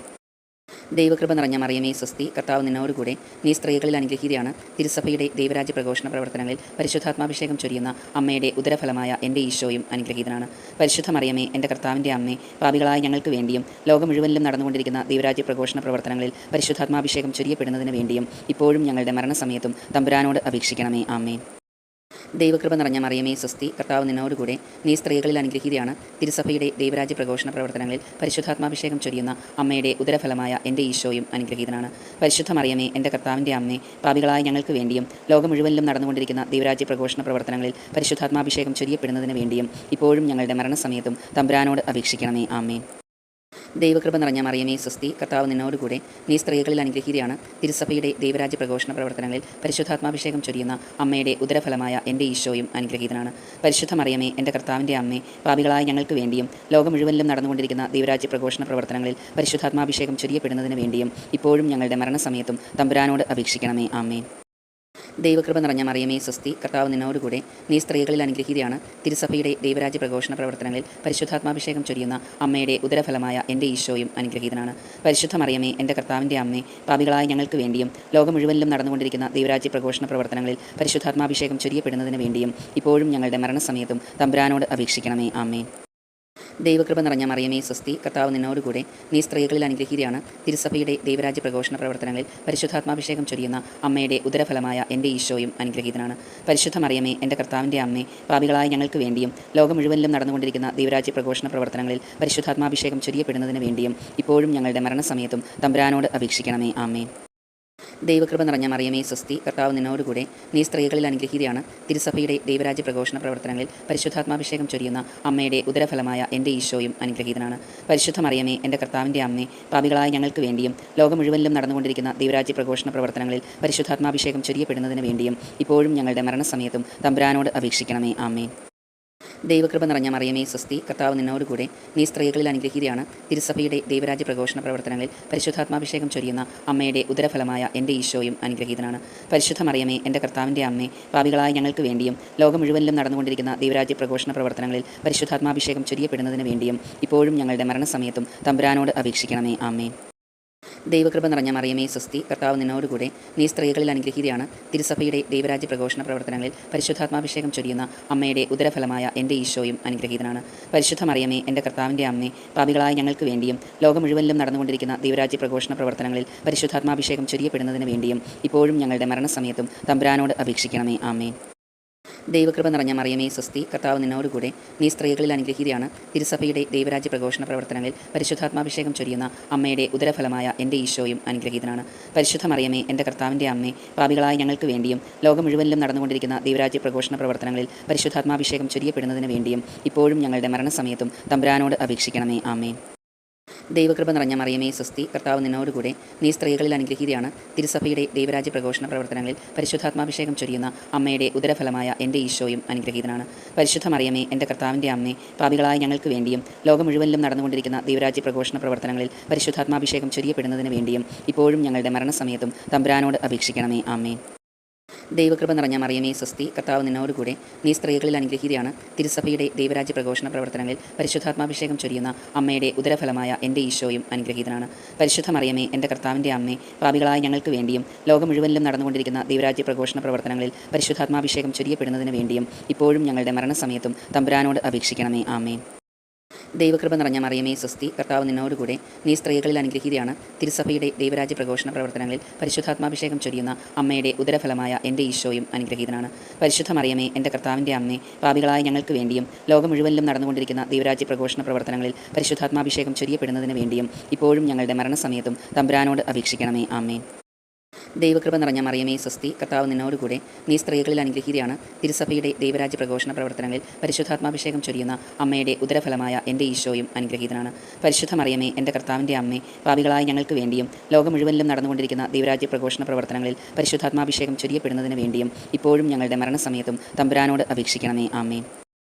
ദൈവകൃപ നിറഞ്ഞ മറിയമേ സ്വസ്തി, കർത്താവ് നിന്നോടുകൂടെ, നീ സ്ത്രീകളിൽ അനുഗ്രഹീതയാണ്. തിരുസഭയുടെ ദൈവരാജ്യ പ്രഘോഷണ പ്രവർത്തനങ്ങളിൽ പരിശുദ്ധാത്മാഭിഷേകം ചൊരിയുന്ന അമ്മയുടെ ഉദരഫലമായ എൻ്റെ ഈശോയും അനുഗ്രഹീതനാണ്. പരിശുദ്ധ മറിയമേ, എൻ്റെ കർത്താവിൻ്റെ അമ്മേ, പാപികളായ ഞങ്ങൾക്ക് വേണ്ടിയും ലോകം മുഴുവനിലും നടന്നുകൊണ്ടിരിക്കുന്ന ദൈവരാജ്യ പ്രഘോഷണ പ്രവർത്തനങ്ങളിൽ പരിശുദ്ധാത്മാഭിഷേകം ചൊരിയപ്പെടുന്നതിന് വേണ്ടിയും ഇപ്പോഴും ഞങ്ങളുടെ മരണസമയത്തും തമ്പുരാനോട് അപേക്ഷിക്കണമേ. ആമേൻ. ദൈവകൃപ നിറഞ്ഞ മറിയമേ സ്വസ്തി, കർത്താവ് നിന്നോടുകൂടെ, നീ സ്ത്രീകളിൽ അനുഗ്രഹീതയാണ്. തിരുസഭയുടെ ദൈവരാജ്യ പ്രഘോഷണ പ്രവർത്തനങ്ങളിൽ പരിശുദ്ധാത്മാഭിഷേകം ചൊരിയുന്ന അമ്മയുടെ ഉദരഫലമായ എൻ്റെ ഈശോയും അനുഗ്രഹീതനാണ്. പരിശുദ്ധ മറിയമേ, എൻ്റെ കർത്താവിൻ്റെ അമ്മേ, പാപികളായ ഞങ്ങൾക്ക് വേണ്ടിയും ലോകം മുഴുവനിലും നടന്നുകൊണ്ടിരിക്കുന്ന ദൈവരാജ്യ പ്രഘോഷണ പ്രവർത്തനങ്ങളിൽ പരിശുദ്ധാത്മാഭിഷേകം ചൊരിയപ്പെടുന്നതിന് വേണ്ടിയും ഇപ്പോഴും ഞങ്ങളുടെ മരണസമയത്തും തമ്പുരാനോട് അപേക്ഷിക്കണമേ. ആമേൻ. ദൈവകൃപ നിറഞ്ഞ മറിയമേ സ്വസ്തി, കർത്താവ് നിന്നോടുകൂടെ, നീ സ്ത്രീകളിൽ അനുഗ്രഹീതയാണ്. തിരുസഭയുടെ ദൈവരാജ്യ പ്രഘോഷണ പ്രവർത്തനങ്ങളിൽ പരിശുദ്ധാത്മാഭിഷേകം ചൊരിയുന്ന അമ്മയുടെ ഉദരഫലമായ എൻ്റെ ഈശോയും അനുഗ്രഹീതനാണ്. പരിശുദ്ധ മറിയമേ, എൻ്റെ കർത്താവിൻ്റെ അമ്മേ, പാപികളായ ഞങ്ങൾക്ക് വേണ്ടിയും ലോകം മുഴുവനിലും നടന്നുകൊണ്ടിരിക്കുന്ന ദൈവരാജ്യ പ്രഘോഷണ പ്രവർത്തനങ്ങളിൽ പരിശുദ്ധാത്മാഭിഷേകം ചൊരിയപ്പെടുന്നതിന് വേണ്ടിയും ഇപ്പോഴും ഞങ്ങളുടെ മരണസമയത്തും തമ്പുരാനോട് അപേക്ഷിക്കണമേ. ആമേൻ. ദൈവകൃപ നിറഞ്ഞ മറിയമേ സ്വസ്തി, കർത്താവ് നിന്നോടുകൂടെ, നീ സ്ത്രീകളിൽ അനുഗ്രഹീതയാണ്. തിരുസഭയുടെ ദൈവരാജ്യ പ്രഘോഷണ പ്രവർത്തനങ്ങളിൽ പരിശുദ്ധാത്മാഭിഷേകം ചൊരിയുന്ന അമ്മയുടെ ഉദരഫലമായ എൻ്റെ ഈശോയും അനുഗ്രഹീതനാണ്. പരിശുദ്ധ മറിയമേ, എൻ്റെ കർത്താവിൻ്റെ അമ്മേ, പാപികളായ ഞങ്ങൾക്ക് വേണ്ടിയും ലോകം മുഴുവനിലും നടന്നുകൊണ്ടിരിക്കുന്ന ദൈവരാജ്യ പ്രഘോഷണ പ്രവർത്തനങ്ങളിൽ പരിശുദ്ധാത്മാഭിഷേകം ചൊരിയപ്പെടുന്നതിന് വേണ്ടിയും ഇപ്പോഴും ഞങ്ങളുടെ മരണസമയത്തും തമ്പുരാനോട് അപേക്ഷിക്കണമേ. ആമേൻ. ദൈവകൃപ നിറഞ്ഞ മറിയമേ സ്വസ്തി, കർത്താവ് നിന്നോടുകൂടെ, നീ സ്ത്രീകളിൽ അനുഗ്രഹീതയാണ്. തിരുസഭയുടെ ദൈവരാജ്യ പ്രഘോഷണ പ്രവർത്തനങ്ങളിൽ പരിശുദ്ധാത്മാഭിഷേകം ചൊരിയുന്ന അമ്മയുടെ ഉദരഫലമായ എൻ്റെ ഈശോയും അനുഗ്രഹീതനാണ്. പരിശുദ്ധ മറിയമേ, എൻ്റെ കർത്താവിൻ്റെ അമ്മേ, പാപികളായ ഞങ്ങൾക്ക് വേണ്ടിയും ലോകം മുഴുവനിലും നടന്നുകൊണ്ടിരിക്കുന്ന ദൈവരാജ്യ പ്രഘോഷണ പ്രവർത്തനങ്ങളിൽ പരിശുദ്ധാത്മാഭിഷേകം ചൊരിയപ്പെടുന്നതിന് വേണ്ടിയും ഇപ്പോഴും ഞങ്ങളുടെ മരണസമയത്തും തമ്പുരാനോട് അപേക്ഷിക്കണമേ. ആമേൻ. ദൈവകൃപ നിറഞ്ഞ മറിയമേ സ്വസ്തി, കർത്താവ് നിന്നോടുകൂടെ, നീ സ്ത്രീകളിൽ അനുഗ്രഹീതയാണ്. തിരുസഭയുടെ ദൈവരാജ്യ പ്രഘോഷണ പ്രവർത്തനങ്ങളിൽ പരിശുദ്ധാത്മാഭിഷേകം ചൊരിയുന്ന അമ്മയുടെ ഉദരഫലമായ എൻ്റെ ഈശോയും അനുഗ്രഹീതനാണ്. പരിശുദ്ധ മറിയമേ, എൻ്റെ കർത്താവിൻ്റെ അമ്മേ, പാപികളായ ഞങ്ങൾക്ക് വേണ്ടിയും ലോകം മുഴുവനിലും നടന്നുകൊണ്ടിരിക്കുന്ന ദൈവരാജ്യ പ്രഘോഷണ പ്രവർത്തനങ്ങളിൽ പരിശുദ്ധാത്മാഭിഷേകം ചൊരിയപ്പെടുന്നതിന് വേണ്ടിയും ഇപ്പോഴും ഞങ്ങളുടെ മരണസമയത്തും തമ്പുരാനോട് അപേക്ഷിക്കണമേ. ആമേൻ. ദൈവകൃപ നിറഞ്ഞ മറിയമേ സ്വസ്തി, കർത്താവ് നിന്നോടുകൂടെ, നീ സ്ത്രീകളിൽ അനുഗ്രഹീതയാണ്. തിരുസഭയുടെ ദൈവരാജ്യ പ്രഘോഷണ പ്രവർത്തനങ്ങളിൽ പരിശുദ്ധാത്മാഭിഷേകം ചൊരിയുന്ന അമ്മയുടെ ഉദരഫലമായ എൻ്റെ ഈശോയും അനുഗ്രഹീതനാണ്. പരിശുദ്ധ മറിയമേ, എൻ്റെ കർത്താവിൻ്റെ അമ്മേ, പാപികളായ ഞങ്ങൾക്ക് വേണ്ടിയും ലോകം മുഴുവനിലും നടന്നുകൊണ്ടിരിക്കുന്ന ദൈവരാജ്യ പ്രഘോഷണ പ്രവർത്തനങ്ങളിൽ പരിശുദ്ധാത്മാഭിഷേകം ചൊരിയപ്പെടുന്നതിന് വേണ്ടിയും ഇപ്പോഴും ഞങ്ങളുടെ മരണസമയത്തും തമ്പുരാനോട് അപേക്ഷിക്കണമേ. ആമേൻ. ദൈവകൃപ നിറഞ്ഞ മറിയമേ സ്വസ്തി, കർത്താവ് നിന്നോടുകൂടെ, നീ സ്ത്രീകളിൽ അനുഗ്രഹീതയാണ്. തിരുസഭയുടെ ദൈവരാജ്യ പ്രഘോഷണ പ്രവർത്തനങ്ങളിൽ പരിശുദ്ധാത്മാഭിഷേകം ചൊരിയുന്ന അമ്മയുടെ ഉദരഫലമായ എൻ്റെ ഈശോയും അനുഗ്രഹീതനാണ്. പരിശുദ്ധ മറിയമേ, എൻ്റെ കർത്താവിൻ്റെ അമ്മേ, പാപികളായ ഞങ്ങൾക്ക് വേണ്ടിയും ലോകം മുഴുവനിലും നടന്നുകൊണ്ടിരിക്കുന്ന ദൈവരാജ്യ പ്രഘോഷണ പ്രവർത്തനങ്ങളിൽ പരിശുദ്ധാത്മാഭിഷേകം ചൊരിയപ്പെടുന്നതിന് വേണ്ടിയും ഇപ്പോഴും ഞങ്ങളുടെ മരണസമയത്തും തമ്പുരാനോട് അപേക്ഷിക്കണമേ. ആമേൻ. ദൈവകൃപ നിറഞ്ഞ മറിയമേ സ്വസ്തി, കർത്താവ് നിന്നോടുകൂടെ, നീ സ്ത്രീകളിൽ അനുഗ്രഹീതയാണ്. തിരുസഭയുടെ ദൈവരാജ്യ പ്രഘോഷണ പ്രവർത്തനങ്ങളിൽ പരിശുദ്ധാത്മാഭിഷേകം ചൊരിയുന്ന അമ്മയുടെ ഉദരഫലമായ എൻ്റെ ഈശോയും അനുഗ്രഹീതനാണ്. പരിശുദ്ധ മറിയമേ, എൻ്റെ കർത്താവിൻ്റെ അമ്മേ, പാപികളായ ഞങ്ങൾക്ക് വേണ്ടിയും ലോകം മുഴുവനിലും നടന്നുകൊണ്ടിരിക്കുന്ന ദൈവരാജ്യ പ്രഘോഷണ പ്രവർത്തനങ്ങളിൽ പരിശുദ്ധാത്മാഭിഷേകം ചൊരിയപ്പെടുന്നതിന് വേണ്ടിയും ഇപ്പോഴും ഞങ്ങളുടെ മരണസമയത്തും തമ്പുരാനോട് അപേക്ഷിക്കണമേ. ആമേൻ. ദൈവകൃപ നിറഞ്ഞ മറിയമേ സ്വസ്തി, കർത്താവ് നിന്നോടുകൂടെ, നീ സ്ത്രീകളിൽ അനുഗ്രഹീതയാണ്. തിരുസഭയുടെ ദൈവരാജ്യ പ്രഘോഷണ പ്രവർത്തനങ്ങളിൽ പരിശുദ്ധാത്മാഭിഷേകം ചൊരിയുന്ന അമ്മയുടെ ഉദരഫലമായ എൻ്റെ ഈശോയും അനുഗ്രഹീതനാണ്. പരിശുദ്ധ മറിയമേ, എൻ്റെ കർത്താവിൻ്റെ അമ്മേ, പാപികളായ ഞങ്ങൾക്ക് വേണ്ടിയും ലോകം മുഴുവനിലും നടന്നുകൊണ്ടിരിക്കുന്ന ദൈവരാജ്യ പ്രഘോഷണ പ്രവർത്തനങ്ങളിൽ പരിശുദ്ധാത്മാഭിഷേകം ചൊരിയപ്പെടുന്നതിന് വേണ്ടിയും ഇപ്പോഴും ഞങ്ങളുടെ മരണസമയത്തും തമ്പുരാനോട് അപേക്ഷിക്കണമേ. ആമേൻ. ദൈവകൃപ നിറഞ്ഞ മറിയമേ സ്വസ്തി, കർത്താവ് നിന്നോടുകൂടെ, നീ സ്ത്രീകളിൽ അനുഗ്രഹീതയാണ്. തിരുസഭയുടെ ദൈവരാജ്യ പ്രഘോഷണ പ്രവർത്തനങ്ങളിൽ പരിശുദ്ധാത്മാഭിഷേകം ചൊരിയുന്ന അമ്മയുടെ ഉദരഫലമായ എൻ്റെ ഈശോയും അനുഗ്രഹീതനാണ്. പരിശുദ്ധ മറിയമേ, എൻ്റെ കർത്താവിൻ്റെ അമ്മേ, പാപികളായ ഞങ്ങൾക്ക് വേണ്ടിയും ലോകം മുഴുവനിലും നടന്നുകൊണ്ടിരിക്കുന്ന ദൈവരാജ്യ പ്രഘോഷണ പ്രവർത്തനങ്ങളിൽ പരിശുദ്ധാത്മാഭിഷേകം ചൊരിയപ്പെടുന്നതിന് വേണ്ടിയും ഇപ്പോഴും ഞങ്ങളുടെ മരണസമയത്തും തമ്പുരാനോട് അപേക്ഷിക്കണമേ. ആമേൻ. ദൈവകൃപ നിറഞ്ഞ മറിയമേ സ്വസ്തി, കർത്താവ് നിന്നോടുകൂടെ, നീ സ്ത്രീകളിൽ അനുഗ്രഹീതയാണ്. തിരുസഭയുടെ ദൈവരാജ്യ പ്രഘോഷണ പ്രവർത്തനങ്ങളിൽ പരിശുദ്ധാത്മാഭിഷേകം ചൊരിയുന്ന അമ്മയുടെ ഉദരഫലമായ എൻ്റെ ഈശോയും അനുഗ്രഹീതനാണ്. പരിശുദ്ധ മറിയമേ, എൻ്റെ കർത്താവിൻ്റെ അമ്മേ, പാപികളായ ഞങ്ങൾക്ക് വേണ്ടിയും ലോകം മുഴുവനിലും നടന്നുകൊണ്ടിരിക്കുന്ന ദൈവരാജ്യ പ്രഘോഷണ പ്രവർത്തനങ്ങളിൽ പരിശുദ്ധാത്മാഭിഷേകം ചൊരിയപ്പെടുന്നതിന് വേണ്ടിയും ഇപ്പോഴും ഞങ്ങളുടെ മരണസമയത്തും തമ്പുരാനോട് അപേക്ഷിക്കണമേ. ആമേൻ. ദൈവകൃപ നിറഞ്ഞ മറിയമേ സ്വസ്തി, കർത്താവ് നിന്നോടുകൂടെ, നീ സ്ത്രീകളിൽ അനുഗ്രഹീതയാണ്. തിരുസഭയുടെ ദൈവരാജ്യ പ്രഘോഷണ പ്രവർത്തനങ്ങളിൽ പരിശുദ്ധാത്മാഭിഷേകം ചൊരിയുന്ന അമ്മയുടെ ഉദരഫലമായ എൻ്റെ ഈശോയും അനുഗ്രഹീതനാണ്. പരിശുദ്ധ മറിയമേ, എൻ്റെ കർത്താവിൻ്റെ അമ്മേ, പാപികളായ ഞങ്ങൾക്ക് വേണ്ടിയും ലോകം മുഴുവനിലും നടന്നുകൊണ്ടിരിക്കുന്ന ദൈവരാജ്യ പ്രഘോഷണ പ്രവർത്തനങ്ങളിൽ പരിശുദ്ധാത്മാഭിഷേകം ചൊരിയപ്പെടുന്നതിന് വേണ്ടിയും ഇപ്പോഴും ഞങ്ങളുടെ മരണസമയത്തും തമ്പുരാനോട് അപേക്ഷിക്കണമേ. ആമേൻ.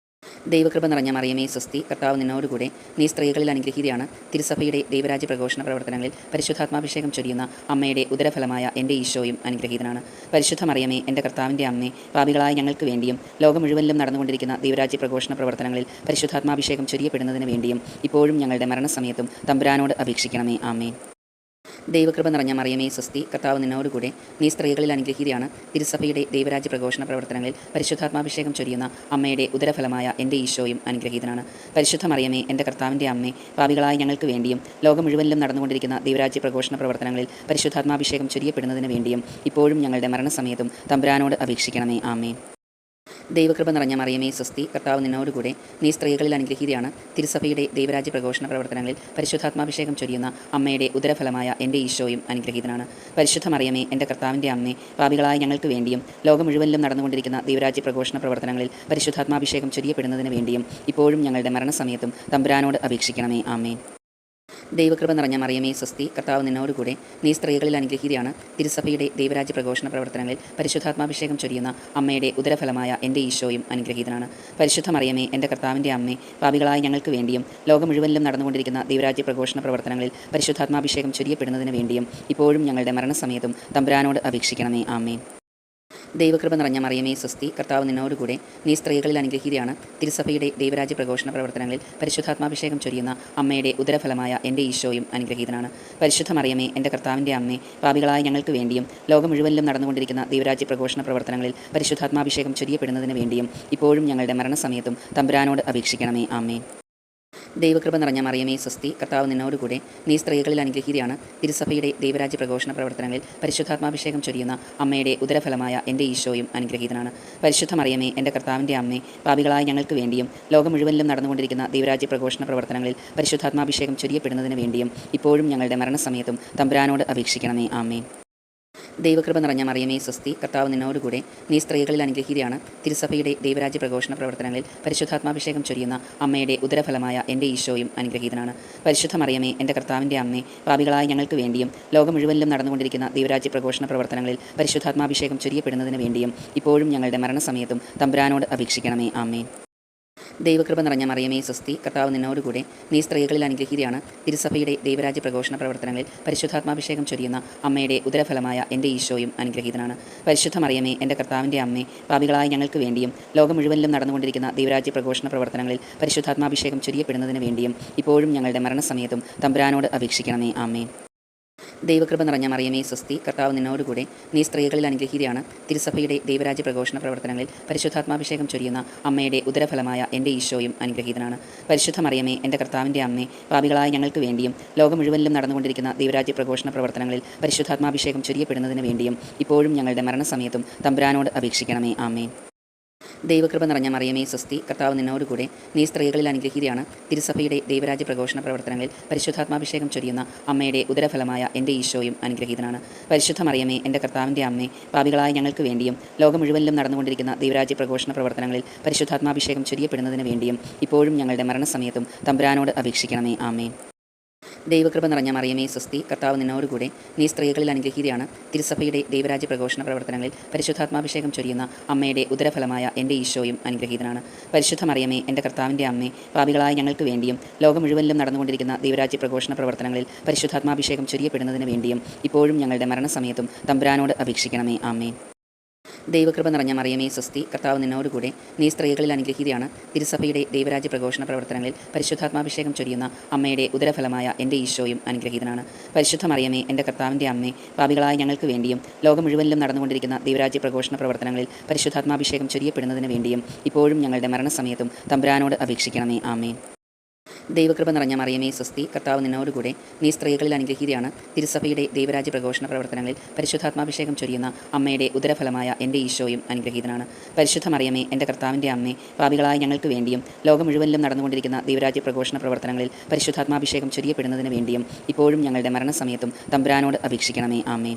ദൈവകൃപ നിറഞ്ഞ മറിയമേ സ്വസ്തി, കർത്താവ് നിന്നോടുകൂടെ, നീ സ്ത്രീകളിൽ അനുഗ്രഹീതയാണ്. തിരുസഭയുടെ ദൈവരാജ്യ പ്രഘോഷണ പ്രവർത്തനങ്ങളിൽ പരിശുദ്ധാത്മാഭിഷേകം ചൊരിയുന്ന അമ്മയുടെ ഉദരഫലമായ എൻ്റെ ഈശോയും അനുഗ്രഹീതനാണ്. പരിശുദ്ധ മറിയമേ, എൻ്റെ കർത്താവിൻ്റെ അമ്മേ, പാപികളായ ഞങ്ങൾക്ക് വേണ്ടിയും ലോകം മുഴുവനിലും നടന്നുകൊണ്ടിരിക്കുന്ന ദൈവരാജ്യ പ്രഘോഷണ പ്രവർത്തനങ്ങളിൽ പരിശുദ്ധാത്മാഭിഷേകം ചൊരിയപ്പെടുന്നതിന് വേണ്ടിയും ഇപ്പോഴും ഞങ്ങളുടെ മരണസമയത്തും തമ്പുരാനോട് അപേക്ഷിക്കണമേ. ആമേൻ. ദൈവകൃപ നിറഞ്ഞ മറിയമേ സ്വസ്തി, കർത്താവ് നിന്നോടുകൂടെ, നീ സ്ത്രീകളിൽ അനുഗ്രഹീതയാണ്. തിരുസഭയുടെ ദൈവരാജ്യ പ്രഘോഷണ പ്രവർത്തനങ്ങളിൽ പരിശുദ്ധാത്മാഭിഷേകം ചൊരിയുന്ന അമ്മയുടെ ഉദരഫലമായ എൻ്റെ ഈശോയും അനുഗ്രഹീതനാണ്. പരിശുദ്ധ മറിയമേ, എൻ്റെ കർത്താവിൻ്റെ അമ്മേ, പാപികളായ ഞങ്ങൾക്ക് വേണ്ടിയും ലോകം മുഴുവനിലും നടന്നുകൊണ്ടിരിക്കുന്ന ദൈവരാജ്യ പ്രഘോഷണ പ്രവർത്തനങ്ങളിൽ പരിശുദ്ധാത്മാഭിഷേകം ചൊരിയപ്പെടുന്നതിന് വേണ്ടിയും ഇപ്പോഴും ഞങ്ങളുടെ മരണസമയത്തും തമ്പുരാനോട് അപേക്ഷിക്കണമേ. ആമേൻ. ദൈവകൃപ നിറഞ്ഞ മറിയമേ സ്വസ്തി, കർത്താവ് നിന്നോടുകൂടെ, നീ സ്ത്രീകളിൽ അനുഗ്രഹീതയാണ്. തിരുസഭയുടെ ദൈവരാജ്യ പ്രഘോഷണ പ്രവർത്തനങ്ങളിൽ പരിശുദ്ധാത്മാഭിഷേകം ചൊരിയുന്ന അമ്മയുടെ ഉദരഫലമായ എൻ്റെ ഈശോയും അനുഗ്രഹീതനാണ്. പരിശുദ്ധ മറിയമേ, എൻ്റെ കർത്താവിൻ്റെ അമ്മേ, പാപികളായ ഞങ്ങൾക്ക് വേണ്ടിയും ലോകം മുഴുവനിലും നടന്നുകൊണ്ടിരിക്കുന്ന ദൈവരാജ്യ പ്രഘോഷണ പ്രവർത്തനങ്ങളിൽ പരിശുദ്ധാത്മാഭിഷേകം ചൊരിയപ്പെടുന്നതിന് വേണ്ടിയും ഇപ്പോഴും ഞങ്ങളുടെ മരണസമയത്തും തമ്പുരാനോട് അപേക്ഷിക്കണമേ. ആമേൻ. ദൈവകൃപ നിറഞ്ഞ മറിയമേ സ്വസ്തി, കർത്താവ് നിന്നോടുകൂടെ, നീ സ്ത്രീകളിൽ അനുഗ്രഹീതയാണ്. തിരുസഭയുടെ ദൈവരാജ്യ പ്രഘോഷണ പ്രവർത്തനങ്ങളിൽ പരിശുദ്ധാത്മാഭിഷേകം ചൊരിയുന്ന അമ്മയുടെ ഉദരഫലമായ എൻ്റെ ഈശോയും അനുഗ്രഹീതനാണ്. പരിശുദ്ധ മറിയമേ, എൻ്റെ കർത്താവിൻ്റെ അമ്മേ, പാപികളായ ഞങ്ങൾക്ക് വേണ്ടിയും ലോകം മുഴുവനിലും നടന്നുകൊണ്ടിരിക്കുന്ന ദൈവരാജ്യ പ്രഘോഷണ പ്രവർത്തനങ്ങളിൽ പരിശുദ്ധാത്മാഭിഷേകം ചൊരിയപ്പെടുന്നതിന് വേണ്ടിയും ഇപ്പോഴും ഞങ്ങളുടെ മരണസമയത്തും തമ്പുരാനോട് അപേക്ഷിക്കണമേ. ആമേൻ. ദൈവകൃപ നിറഞ്ഞ മറിയമേ സ്വസ്തി, കർത്താവ് നിന്നോടുകൂടെ, നീ സ്ത്രീകളിൽ അനുഗ്രഹീതയാണ്. തിരുസഭയുടെ ദൈവരാജ്യ പ്രഘോഷണ പ്രവർത്തനങ്ങളിൽ പരിശുദ്ധാത്മാഭിഷേകം ചൊരിയുന്ന അമ്മയുടെ ഉദരഫലമായ എൻ്റെ ഈശോയും അനുഗ്രഹീതനാണ്. പരിശുദ്ധ മറിയമേ, എൻ്റെ കർത്താവിൻ്റെ അമ്മേ, പാപികളായ ഞങ്ങൾക്ക് വേണ്ടിയും ലോകം മുഴുവനിലും നടന്നുകൊണ്ടിരിക്കുന്ന ദൈവരാജ്യ പ്രഘോഷണ പ്രവർത്തനങ്ങളിൽ പരിശുദ്ധാത്മാഭിഷേകം ചൊരിയപ്പെടുന്നതിന് വേണ്ടിയും ഇപ്പോഴും ഞങ്ങളുടെ മരണസമയത്തും തമ്പുരാനോട് അപേക്ഷിക്കണമേ. ആമേൻ. ദൈവകൃപ നിറഞ്ഞ മറിയമേ സ്വസ്തി, കർത്താവ് നിന്നോടുകൂടെ, നീ സ്ത്രീകളിൽ അനുഗ്രഹീതയാണ്. തിരുസഭയുടെ ദൈവരാജ്യ പ്രഘോഷണ പ്രവർത്തനങ്ങളിൽ പരിശുദ്ധാത്മാഭിഷേകം ചൊരിയുന്ന അമ്മയുടെ ഉദരഫലമായ എൻ്റെ ഈശോയും അനുഗ്രഹീതനാണ്. പരിശുദ്ധ മറിയമേ, എൻ്റെ കർത്താവിൻ്റെ അമ്മേ, പാപികളായ ഞങ്ങൾക്ക് വേണ്ടിയും ലോകം മുഴുവനിലും നടന്നുകൊണ്ടിരിക്കുന്ന ദൈവരാജ്യ പ്രഘോഷണ പ്രവർത്തനങ്ങളിൽ പരിശുദ്ധാത്മാഭിഷേകം ചൊരിയപ്പെടുന്നതിന് വേണ്ടിയും ഇപ്പോഴും ഞങ്ങളുടെ മരണസമയത്തും തമ്പുരാനോട് അപേക്ഷിക്കണമേ. ആമേൻ. ദൈവകൃപ നിറഞ്ഞ മറിയമേ സ്വസ്തി, കർത്താവ് നിന്നോടുകൂടെ, നീ സ്ത്രീകളിൽ അനുഗ്രഹീതയാണ്. തിരുസഭയുടെ ദൈവരാജ്യ പ്രഘോഷണ പ്രവർത്തനങ്ങളിൽ പരിശുദ്ധാത്മാഭിഷേകം ചൊരിയുന്ന അമ്മയുടെ ഉദരഫലമായ എൻ്റെ ഈശോയും അനുഗ്രഹീതനാണ്. പരിശുദ്ധ മറിയമേ, എൻ്റെ കർത്താവിൻ്റെ അമ്മേ, പാപികളായ ഞങ്ങൾക്ക് വേണ്ടിയും ലോകം മുഴുവനിലും നടന്നുകൊണ്ടിരിക്കുന്ന ദൈവരാജ്യ പ്രഘോഷണ പ്രവർത്തനങ്ങളിൽ പരിശുദ്ധാത്മാഭിഷേകം ചൊരിയപ്പെടുന്നതിന് വേണ്ടിയും ഇപ്പോഴും ഞങ്ങളുടെ മരണസമയത്തും തമ്പുരാനോട് അപേക്ഷിക്കണമേ. ആമേൻ. ദൈവകൃപ നിറഞ്ഞ മറിയമേ സ്വസ്തി, കർത്താവ് നിന്നോടുകൂടെ, നീ സ്ത്രീകളിൽ അനുഗ്രഹീതയാണ്. തിരുസഭയുടെ ദൈവരാജ്യ പ്രഘോഷണ പ്രവർത്തനങ്ങളിൽ പരിശുദ്ധാത്മാഭിഷേകം ചൊരിയുന്ന അമ്മയുടെ ഉദരഫലമായ എൻ്റെ ഈശോയും അനുഗ്രഹീതനാണ്. പരിശുദ്ധ മറിയമേ, എൻ്റെ കർത്താവിൻ്റെ അമ്മേ, പാപികളായ ഞങ്ങൾക്ക് വേണ്ടിയും ലോകം മുഴുവനിലും നടന്നുകൊണ്ടിരിക്കുന്ന ദൈവരാജ്യ പ്രഘോഷണ പ്രവർത്തനങ്ങളിൽ പരിശുദ്ധാത്മാഭിഷേകം ചൊരിയപ്പെടുന്നതിന് വേണ്ടിയും ഇപ്പോഴും ഞങ്ങളുടെ മരണസമയത്തും തമ്പുരാനോട് അപേക്ഷിക്കണമേ. ആമേൻ. ദൈവകൃപ നിറഞ്ഞ മറിയമേ സ്വസ്തി, കർത്താവ് നിന്നോടുകൂടെ നീ സ്ത്രീകളിൽ അനുഗ്രഹീതയാണ്. തിരുസഭയുടെ ദൈവരാജ്യ പ്രഘോഷണ പ്രവർത്തനങ്ങളിൽ പരിശുദ്ധാത്മാഭിഷേകം ചൊരിയുന്ന അമ്മയുടെ ഉദരഫലമായ എൻ്റെ ഈശോയും അനുഗ്രഹീതനാണ്. പരിശുദ്ധ മറിയമേ, എൻ്റെ കർത്താവിൻ്റെ അമ്മേ, പാപികളായ ഞങ്ങൾക്ക് വേണ്ടിയും ലോകം മുഴുവനിലും നടന്നുകൊണ്ടിരിക്കുന്ന ദൈവരാജ്യ പ്രഘോഷണ പ്രവർത്തനങ്ങളിൽ പരിശുദ്ധാത്മാഭിഷേകം ചൊരിയപ്പെടുന്നതിന് വേണ്ടിയും ഇപ്പോഴും ഞങ്ങളുടെ മരണസമയത്തും തമ്പുരാനോട് അപേക്ഷിക്കണമേ. ആമേൻ. ദൈവകൃപ നിറഞ്ഞ മറിയമേ സ്വസ്തി, കർത്താവ് നിന്നോടുകൂടെ നീ സ്ത്രീകളിൽ അനുഗ്രഹീതയാണ്. തിരുസഭയുടെ ദൈവരാജ്യ പ്രഘോഷണ പ്രവർത്തനങ്ങളിൽ പരിശുദ്ധാത്മാഭിഷേകം ചൊരിയുന്ന അമ്മയുടെ ഉദരഫലമായ എൻ്റെ ഈശോയും അനുഗ്രഹീതനാണ്. പരിശുദ്ധ മറിയമേ, എൻ്റെ കർത്താവിൻ്റെ അമ്മേ, പാപികളായ ഞങ്ങൾക്ക് വേണ്ടിയും ലോകം മുഴുവനിലും നടന്നുകൊണ്ടിരിക്കുന്ന ദൈവരാജ്യ പ്രഘോഷണ പ്രവർത്തനങ്ങളിൽ പരിശുദ്ധാത്മാഭിഷേകം ചൊരിയപ്പെടുന്നതിന് വേണ്ടിയും ഇപ്പോഴും ഞങ്ങളുടെ മരണസമയത്തും തമ്പുരാനോട് അപേക്ഷിക്കണമേ. ആമേൻ. ദൈവകൃപ നിറഞ്ഞ മറിയമേ സ്വസ്തി, കർത്താവ് നിന്നോടുകൂടെ നീ സ്ത്രീകളിൽ അനുഗ്രഹീതയാണ്. തിരുസഭയുടെ ദൈവരാജ്യ പ്രഘോഷണ പ്രവർത്തനങ്ങളിൽ പരിശുദ്ധാത്മാഭിഷേകം ചൊരിയുന്ന അമ്മയുടെ ഉദരഫലമായ എൻ്റെ ഈശോയും അനുഗ്രഹീതനാണ്. പരിശുദ്ധ മറിയമേ, എൻ്റെ കർത്താവിൻ്റെ അമ്മേ, പാപികളായ ഞങ്ങൾക്ക് വേണ്ടിയും ലോകം മുഴുവനിലും നടന്നുകൊണ്ടിരിക്കുന്ന ദൈവരാജ്യ പ്രഘോഷണ പ്രവർത്തനങ്ങളിൽ പരിശുദ്ധാത്മാഭിഷേകം ചൊരിയപ്പെടുന്നതിന് വേണ്ടിയും ഇപ്പോഴും ഞങ്ങളുടെ മരണസമയത്തും തമ്പുരാനോട് അപേക്ഷിക്കണമേ. ആമേൻ. ദൈവകൃപ നിറഞ്ഞ മറിയമേ സ്വസ്തി, കർത്താവ് നിന്നോടുകൂടെ നീ സ്ത്രീകളിൽ അനുഗ്രഹീതയാണ്. തിരുസഭയുടെ ദൈവരാജ്യ പ്രഘോഷണ പ്രവർത്തനങ്ങളിൽ പരിശുദ്ധാത്മാഭിഷേകം ചൊരിയുന്ന അമ്മയുടെ ഉദരഫലമായ എൻ്റെ ഈശോയും അനുഗ്രഹീതനാണ്. പരിശുദ്ധ മറിയമേ, എൻ്റെ കർത്താവിൻ്റെ അമ്മേ, പാപികളായ ഞങ്ങൾക്ക് വേണ്ടിയും ലോകം മുഴുവനിലും നടന്നുകൊണ്ടിരിക്കുന്ന ദൈവരാജ്യ പ്രഘോഷണ പ്രവർത്തനങ്ങളിൽ പരിശുദ്ധാത്മാഭിഷേകം ചൊരിയപ്പെടുന്നതിന് വേണ്ടിയും ഇപ്പോഴും ഞങ്ങളുടെ മരണസമയത്തും തമ്പുരാനോട് അപേക്ഷിക്കണമേ. ആമേൻ. ദൈവകൃപ നിറഞ്ഞ മറിയമേ സ്വസ്തി, കർത്താവ് നിന്നോടുകൂടെ നീ സ്ത്രീകളിൽ അനുഗ്രഹീതയാണ്. തിരുസഭയുടെ ദൈവരാജ്യ പ്രഘോഷണ പ്രവർത്തനങ്ങളിൽ പരിശുദ്ധാത്മാഭിഷേകം ചൊരിയുന്ന അമ്മയുടെ ഉദരഫലമായ എൻ്റെ ഈശോയും അനുഗ്രഹീതനാണ്. പരിശുദ്ധ മറിയമേ, എൻ്റെ കർത്താവിൻ്റെ അമ്മേ, പാപികളായ ഞങ്ങൾക്ക് വേണ്ടിയും ലോകം മുഴുവനിലും നടന്നുകൊണ്ടിരിക്കുന്ന ദൈവരാജ്യ പ്രഘോഷണ പ്രവർത്തനങ്ങളിൽ പരിശുദ്ധാത്മാഭിഷേകം ചൊരിയപ്പെടുന്നതിന് വേണ്ടിയും ഇപ്പോഴും ഞങ്ങളുടെ മരണസമയത്തും തമ്പുരാനോട് അപേക്ഷിക്കണമേ. ആമേൻ.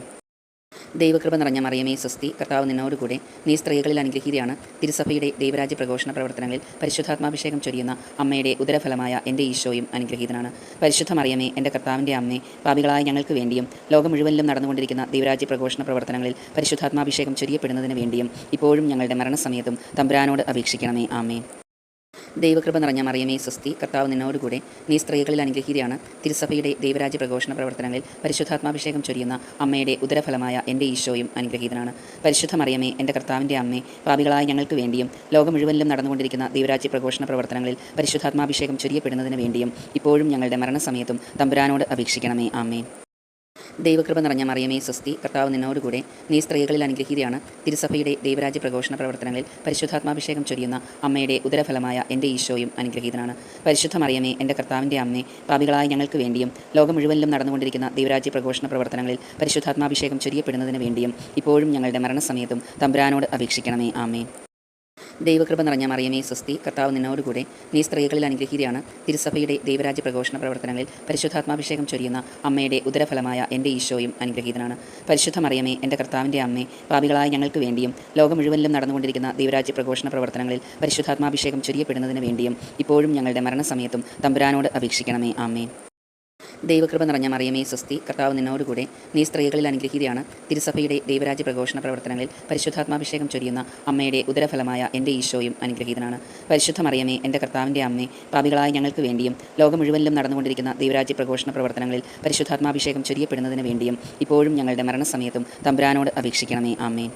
ദൈവകൃപ നിറഞ്ഞ മറിയമേ സ്വസ്തി, കർത്താവ് നിന്നോടുകൂടെ നീ സ്ത്രീകളിൽ അനുഗ്രഹീതയാണ്. തിരുസഭയുടെ ദൈവരാജ്യ പ്രഘോഷണ പ്രവർത്തനങ്ങളിൽ പരിശുദ്ധാത്മാഭിഷേകം ചൊരിയുന്ന അമ്മയുടെ ഉദരഫലമായ എൻ്റെ ഈശോയും അനുഗ്രഹീതനാണ്. പരിശുദ്ധ മറിയമേ, എൻ്റെ കർത്താവിൻ്റെ അമ്മേ, പാപികളായ ഞങ്ങൾക്ക് വേണ്ടിയും ലോകം മുഴുവനിലും നടന്നുകൊണ്ടിരിക്കുന്ന ദൈവരാജ്യ പ്രഘോഷണ പ്രവർത്തനങ്ങളിൽ പരിശുദ്ധാത്മാഭിഷേകം ചൊരിയപ്പെടുന്നതിന് വേണ്ടിയും ഇപ്പോഴും ഞങ്ങളുടെ മരണസമയത്തും തമ്പുരാനോട് അപേക്ഷിക്കണമേ. ആമേൻ. ദൈവകൃപ നിറഞ്ഞ മറിയമേ സ്വസ്തി, കർത്താവ് നിന്നോടുകൂടെ നീ സ്ത്രീകളിൽ അനുഗ്രഹീതയാണ്. തിരുസഭയുടെ ദൈവരാജ്യ പ്രഘോഷണ പ്രവർത്തനങ്ങളിൽ പരിശുദ്ധാത്മാഭിഷേകം ചൊരിയുന്ന അമ്മയുടെ ഉദരഫലമായ എൻ്റെ ഈശോയും അനുഗ്രഹീതനാണ്. പരിശുദ്ധ മറിയമേ, എൻ്റെ കർത്താവിൻ്റെ അമ്മേ, പാപികളായ ഞങ്ങൾക്ക് വേണ്ടിയും ലോകം മുഴുവനിലും നടന്നുകൊണ്ടിരിക്കുന്ന ദൈവരാജ്യ പ്രഘോഷണ പ്രവർത്തനങ്ങളിൽ പരിശുദ്ധാത്മാഭിഷേകം ചൊരിയപ്പെടുന്നതിന് വേണ്ടിയും ഇപ്പോഴും ഞങ്ങളുടെ മരണസമയത്തും തമ്പുരാനോട് അപേക്ഷിക്കണമേ. ആമേൻ. ദൈവകൃപ നിറഞ്ഞ മറിയമേ സ്വസ്തി, കർത്താവ് നിന്നോടുകൂടെ നീ സ്ത്രീകളിൽ അനുഗ്രഹീതയാണ്. തിരുസഭയുടെ ദൈവരാജ്യ പ്രഘോഷണ പ്രവർത്തനങ്ങളിൽ പരിശുദ്ധാത്മാഭിഷേകം ചൊരിയുന്ന അമ്മയുടെ ഉദരഫലമായ എൻ്റെ ഈശോയും അനുഗ്രഹീതനാണ്. പരിശുദ്ധ മറിയമേ, എൻ്റെ കർത്താവിൻ്റെ അമ്മേ, പാപികളായ ഞങ്ങൾക്ക് വേണ്ടിയും ലോകം മുഴുവനിലും നടന്നുകൊണ്ടിരിക്കുന്ന ദൈവരാജ്യ പ്രഘോഷണ പ്രവർത്തനങ്ങളിൽ പരിശുദ്ധാത്മാഭിഷേകം ചൊരിയപ്പെടുന്നതിന് വേണ്ടിയും ഇപ്പോഴും ഞങ്ങളുടെ മരണസമയത്തും തമ്പുരാനോട് അപേക്ഷിക്കണമേ. ആമേൻ. ദൈവകൃപ നിറഞ്ഞ മറിയമേ സ്വസ്തി, കർത്താവ് നിന്നോടുകൂടെ നീ സ്ത്രീകളിൽ അനുഗ്രഹീതയാണ്. തിരുസഭയുടെ ദൈവരാജ്യ പ്രഘോഷണ പ്രവർത്തനങ്ങളിൽ പരിശുദ്ധാത്മാഭിഷേകം ചൊരിയുന്ന അമ്മയുടെ ഉദരഫലമായ എൻ്റെ ഈശോയും അനുഗ്രഹീതനാണ്. പരിശുദ്ധ മറിയമേ, എൻ്റെ കർത്താവിൻ്റെ അമ്മേ, പാപികളായ ഞങ്ങൾക്ക് വേണ്ടിയും ലോകം മുഴുവനിലും നടന്നുകൊണ്ടിരിക്കുന്ന ദൈവരാജ്യ പ്രഘോഷണ പ്രവർത്തനങ്ങളിൽ പരിശുദ്ധാത്മാഭിഷേകം ചൊരിയപ്പെടുന്നതിന് വേണ്ടിയും ഇപ്പോഴും ഞങ്ങളുടെ മരണസമയത്തും തമ്പുരാനോട് അപേക്ഷിക്കണമേ. ആമേൻ. ദൈവകൃപ നിറഞ്ഞ മറിയമേ സ്വസ്തി, കർത്താവ് നിന്നോടുകൂടെ നീ സ്ത്രീകളിൽ അനുഗ്രഹീതയാണ്. തിരുസഭയുടെ ദൈവരാജ്യ പ്രഘോഷണ പ്രവർത്തനങ്ങളിൽ പരിശുദ്ധാത്മാഭിഷേകം ചൊരിയുന്ന അമ്മയുടെ ഉദരഫലമായ എൻ്റെ ഈശോയും അനുഗ്രഹീതനാണ്. പരിശുദ്ധ മറിയമേ, എൻ്റെ കർത്താവിൻ്റെ അമ്മേ, പാപികളായ ഞങ്ങൾക്ക് വേണ്ടിയും ലോകം മുഴുവനിലും നടന്നുകൊണ്ടിരിക്കുന്ന ദൈവരാജ്യ പ്രഘോഷണ പ്രവർത്തനങ്ങളിൽ പരിശുദ്ധാത്മാഭിഷേകം ചൊരിയപ്പെടുന്നതിന് വേണ്ടിയും ഇപ്പോഴും ഞങ്ങളുടെ മരണസമയത്തും തമ്പുരാനോട് അപേക്ഷിക്കണമേ. ആമേൻ.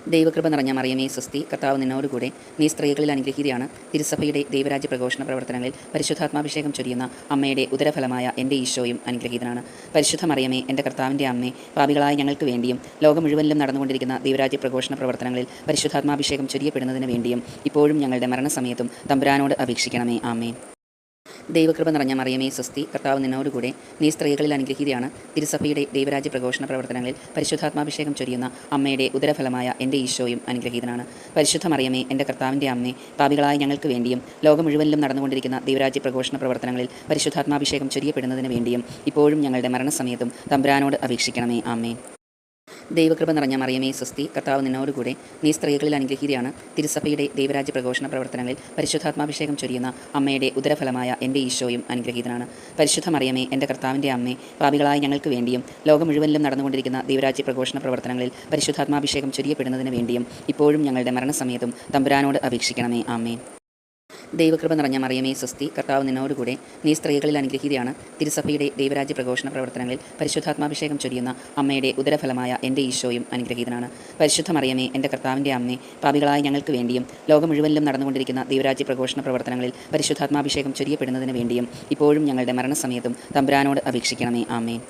ദൈവകൃപ നിറഞ്ഞ മറിയമേ സ്വസ്തി, കർത്താവ് നിന്നോടുകൂടെ നീ സ്ത്രീകളിൽ അനുഗ്രഹീതയാണ്. തിരുസഭയുടെ ദൈവരാജ്യ പ്രഘോഷണ പ്രവർത്തനങ്ങളിൽ പരിശുദ്ധാത്മാഭിഷേകം ചൊരിയുന്ന അമ്മയുടെ ഉദരഫലമായ എൻ്റെ ഈശോയും അനുഗ്രഹീതനാണ്. പരിശുദ്ധ മറിയമേ, എൻ്റെ കർത്താവിൻ്റെ അമ്മേ, പാപികളായ ഞങ്ങൾക്ക് വേണ്ടിയും ലോകം മുഴുവനിലും നടന്നുകൊണ്ടിരിക്കുന്ന ദൈവരാജ്യ പ്രഘോഷണ പ്രവർത്തനങ്ങളിൽ പരിശുദ്ധാത്മാഭിഷേകം ചൊരിയപ്പെടുന്നതിന് വേണ്ടിയും ഇപ്പോഴും ഞങ്ങളുടെ മരണസമയത്തും തമ്പുരാനോട് അപേക്ഷിക്കണമേ. ആമേൻ. ദൈവകൃപ നിറഞ്ഞ മറിയമേ സ്വസ്തി, കർത്താവ് നിന്നോടുകൂടെ നീ സ്ത്രീകളിൽ അനുഗ്രഹീതയാണ്. തിരുസഭയുടെ ദൈവരാജ്യ പ്രഘോഷണ പ്രവർത്തനങ്ങളിൽ പരിശുദ്ധാത്മാഭിഷേകം ചൊരിയുന്ന അമ്മയുടെ ഉദരഫലമായ എൻ്റെ ഈശോയും അനുഗ്രഹീതനാണ്. പരിശുദ്ധ മറിയമേ, എൻ്റെ കർത്താവിൻ്റെ അമ്മേ, പാപികളായ ഞങ്ങൾക്ക് വേണ്ടിയും ലോകം മുഴുവനിലും നടന്നുകൊണ്ടിരിക്കുന്ന ദൈവരാജ്യ പ്രഘോഷണ പ്രവർത്തനങ്ങളിൽ പരിശുദ്ധാത്മാഭിഷേകം ചൊരിയപ്പെടുന്നതിന് വേണ്ടിയും ഇപ്പോഴും ഞങ്ങളുടെ മരണസമയത്തും തമ്പുരാനോട് അപേക്ഷിക്കണമേ. ആമേൻ. ദൈവകൃപ നിറഞ്ഞ മറിയമേ സ്വസ്തി, കർത്താവ് നിന്നോടുകൂടെ നീ സ്ത്രീകളിൽ അനുഗ്രഹീതയാണ്. തിരുസഭയുടെ ദൈവരാജ്യ പ്രഘോഷണ പ്രവർത്തനങ്ങളിൽ പരിശുദ്ധാത്മാഭിഷേകം ചൊരിയുന്ന അമ്മയുടെ ഉദരഫലമായ എൻ്റെ ഈശോയും അനുഗ്രഹീതനാണ്. പരിശുദ്ധ മറിയമേ, എൻ്റെ കർത്താവിൻ്റെ അമ്മേ, പാപികളായ ഞങ്ങൾക്ക് വേണ്ടിയും ലോകം മുഴുവനിലും നടന്നുകൊണ്ടിരിക്കുന്ന ദൈവരാജ്യ പ്രഘോഷണ പ്രവർത്തനങ്ങളിൽ പരിശുദ്ധാത്മാഭിഷേകം ചൊരിയപ്പെടുന്നതിന് വേണ്ടിയും ഇപ്പോഴും ഞങ്ങളുടെ മരണസമയത്തും തമ്പുരാനോട് അപേക്ഷിക്കണമേ. ആമേൻ. ദൈവകൃപ നിറഞ്ഞ മറിയമേ സ്വസ്തി, കർത്താവ് നിന്നോടുകൂടെ നീ സ്ത്രീകളിൽ അനുഗ്രഹീതയാണ്. തിരുസഭയുടെ ദൈവരാജ്യ പ്രഘോഷണ പ്രവർത്തനങ്ങളിൽ പരിശുദ്ധാത്മാഭിഷേകം ചൊരിയുന്ന അമ്മയുടെ ഉദരഫലമായ എൻ്റെ ഈശോയും അനുഗ്രഹീതനാണ്. പരിശുദ്ധ മറിയമേ, എൻ്റെ കർത്താവിൻ്റെ അമ്മേ, പാപികളായ ഞങ്ങൾക്ക് വേണ്ടിയും ലോകം മുഴുവനിലും നടന്നുകൊണ്ടിരിക്കുന്ന ദൈവരാജ്യ പ്രഘോഷണ പ്രവർത്തനങ്ങളിൽ പരിശുദ്ധാത്മാഭിഷേകം ചൊരിയപ്പെടുന്നതിന് വേണ്ടിയും ഇപ്പോഴും ഞങ്ങളുടെ മരണസമയത്തും തമ്പുരാനോട് അപേക്ഷിക്കണമേ. ആമേൻ.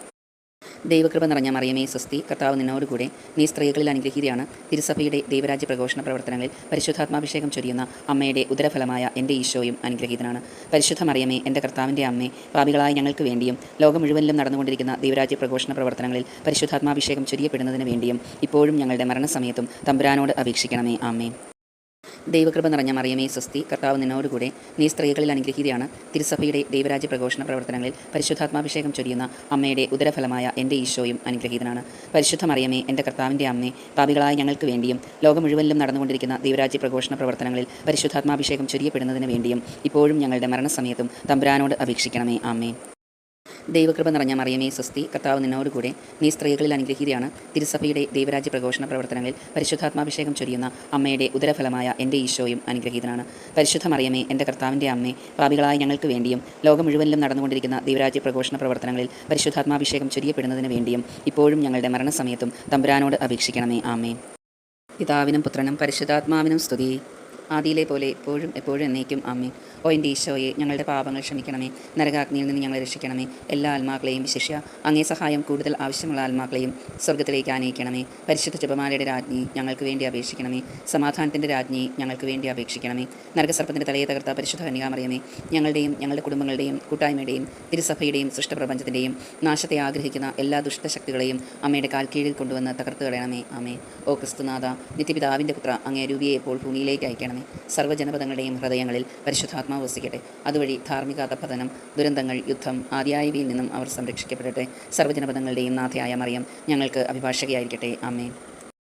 ദൈവകൃപ നിറഞ്ഞ മറിയമേ സ്വസ്തി, കർത്താവ് നിന്നോടുകൂടെ, നീ സ്ത്രീകളിൽ അനുഗ്രഹീതയാണ്. തിരുസഭയുടെ ദൈവരാജ്യ പ്രഘോഷണ പ്രവർത്തനങ്ങളിൽ പരിശുദ്ധാത്മാഭിഷേകം ചൊരിയുന്ന അമ്മയുടെ ഉദരഫലമായ എൻ്റെ ഈശോയും അനുഗ്രഹീതനാണ്. പരിശുദ്ധ മറിയമേ, എൻ്റെ കർത്താവിൻ്റെ അമ്മേ, പാപികളായ ഞങ്ങൾക്ക് വേണ്ടിയും ലോകം മുഴുവനിലും നടന്നുകൊണ്ടിരിക്കുന്ന ദൈവരാജ്യ പ്രഘോഷണ പ്രവർത്തനങ്ങളിൽ പരിശുദ്ധാത്മാഭിഷേകം ചൊരിയപ്പെടുന്നതിന് വേണ്ടിയും ഇപ്പോഴും ഞങ്ങളുടെ മരണസമയത്തും തമ്പുരാനോട് അപേക്ഷിക്കണമേ. ആമേൻ. ദൈവകൃപ നിറഞ്ഞ മറിയമേ സ്വസ്തി, കർത്താവ് നിന്നോടുകൂടെ, നീ സ്ത്രീകളിൽ അനുഗ്രഹീതയാണ്. തിരുസഭയുടെ ദൈവരാജ്യ പ്രഘോഷണ പ്രവർത്തനങ്ങളിൽ പരിശുദ്ധാത്മാഭിഷേകം ചൊരിയുന്ന അമ്മയുടെ ഉദരഫലമായ എൻ്റെ ഈശോയും അനുഗ്രഹീതനാണ്. പരിശുദ്ധ മറിയമേ, എൻ്റെ കർത്താവിൻ്റെ അമ്മേ, പാപികളായ ഞങ്ങൾക്ക് വേണ്ടിയും ലോകം മുഴുവനിലും നടന്നുകൊണ്ടിരിക്കുന്ന ദൈവരാജ്യ പ്രഘോഷണ പ്രവർത്തനങ്ങളിൽ പരിശുദ്ധാത്മാഭിഷേകം ചൊരിയപ്പെടുന്നതിന് വേണ്ടിയും ഇപ്പോഴും ഞങ്ങളുടെ മരണസമയത്തും തമ്പുരാനോട് അപേക്ഷിക്കണമേ. ആമേൻ. ദൈവകൃപ നിറഞ്ഞ മറിയമേ സ്വസ്തി, കർത്താവ് നിന്നോടുകൂടെ, നീ സ്ത്രീകളിൽ അനുഗ്രഹീതയാണ്. തിരുസഭയുടെ ദൈവരാജ്യ പ്രഘോഷണ പ്രവർത്തനങ്ങളിൽ പരിശുദ്ധാത്മാഭിഷേകം ചൊരിയുന്ന അമ്മയുടെ ഉദരഫലമായ എൻ്റെ ഈശോയും അനുഗ്രഹീതനാണ്. പരിശുദ്ധ മറിയമേ, എൻ്റെ കർത്താവിൻ്റെ അമ്മേ, പാപികളായ ഞങ്ങൾക്ക് വേണ്ടിയും ലോകം മുഴുവനിലും നടന്നുകൊണ്ടിരിക്കുന്ന ദൈവരാജ്യ പ്രഘോഷണ പ്രവർത്തനങ്ങളിൽ പരിശുദ്ധാത്മാഭിഷേകം ചൊരിയപ്പെടുന്നതിന് വേണ്ടിയും ഇപ്പോഴും ഞങ്ങളുടെ മരണസമയത്തും തമ്പുരാനോട് അപേക്ഷിക്കണമേ. ആമേൻ. പിതാവിനും പുത്രനും പരിശുദ്ധാത്മാവിനും സ്തുതി, ആദിയിലെ പോലെ എപ്പോഴും എപ്പോഴും എന്നേക്കും. ആമേൻ. ഓ എൻ്റെ ഈശോയെ, ഞങ്ങളുടെ പാപങ്ങൾ ക്ഷമിക്കണമേ, നരകാഗ്നിയിൽ നിന്ന് ഞങ്ങളെ രക്ഷിക്കണമേ, എല്ലാ ആത്മാക്കളെയും വിശിഷ്യ അങ്ങേ സഹായം കൂടുതൽ ആവശ്യമുള്ള ആത്മാക്കളെയും സ്വർഗ്ഗത്തിലേക്ക് ആനയിക്കണമേ. പരിശുദ്ധ ജപമാലയുടെ രാജ്ഞി ഞങ്ങൾക്ക് വേണ്ടി അപേക്ഷിക്കണമേ. സമാധാനത്തിൻ്റെ രാജ്ഞി ഞങ്ങൾക്ക് വേണ്ടി അപേക്ഷിക്കണമേ. നരകസർപ്പത്തിൻ്റെ തലയെ തകർത്ത പരിശുദ്ധ കന്യകാമറിയമേ, ഞങ്ങളുടെയും ഞങ്ങളുടെ കുടുംബങ്ങളുടെയും കൂട്ടായ്മയുടെയും തിരുസഭയുടെയും സൃഷ്ടപ്രപഞ്ചത്തിൻ്റെയും നാശത്തെ ആഗ്രഹിക്കുന്ന എല്ലാ ദുഷ്ടശക്തികളെയും അമ്മയുടെ കാൽ കീഴിൽ കൊണ്ടുവന്ന് തകർത്ത് കളയണമേ. ആമേൻ. ഓ ക്രിസ്തുനാഥ, നിത്യപിതാവിൻ്റെ പുത്ര, അങ്ങേ രൂപിയെ ഇപ്പോൾ ഭൂമിയിലേക്ക് അയക്കണമേ. സർവ്വജനപദങ്ങളുടെയും ഹൃദയങ്ങളിൽ പരിശുദ്ധാത്മാവ് വസിക്കട്ടെ. അതുവഴി ധാർമ്മിക അധപതനം, ദുരന്തങ്ങൾ, യുദ്ധം ആദിയായവയിൽ നിന്നും അവർ സംരക്ഷിക്കപ്പെടട്ടെ. സർവ്വജനപദങ്ങളുടെയും നാഥയായ മറിയം ഞങ്ങൾക്ക് അഭിഭാഷകയായിരിക്കട്ടെ. ആമേൻ.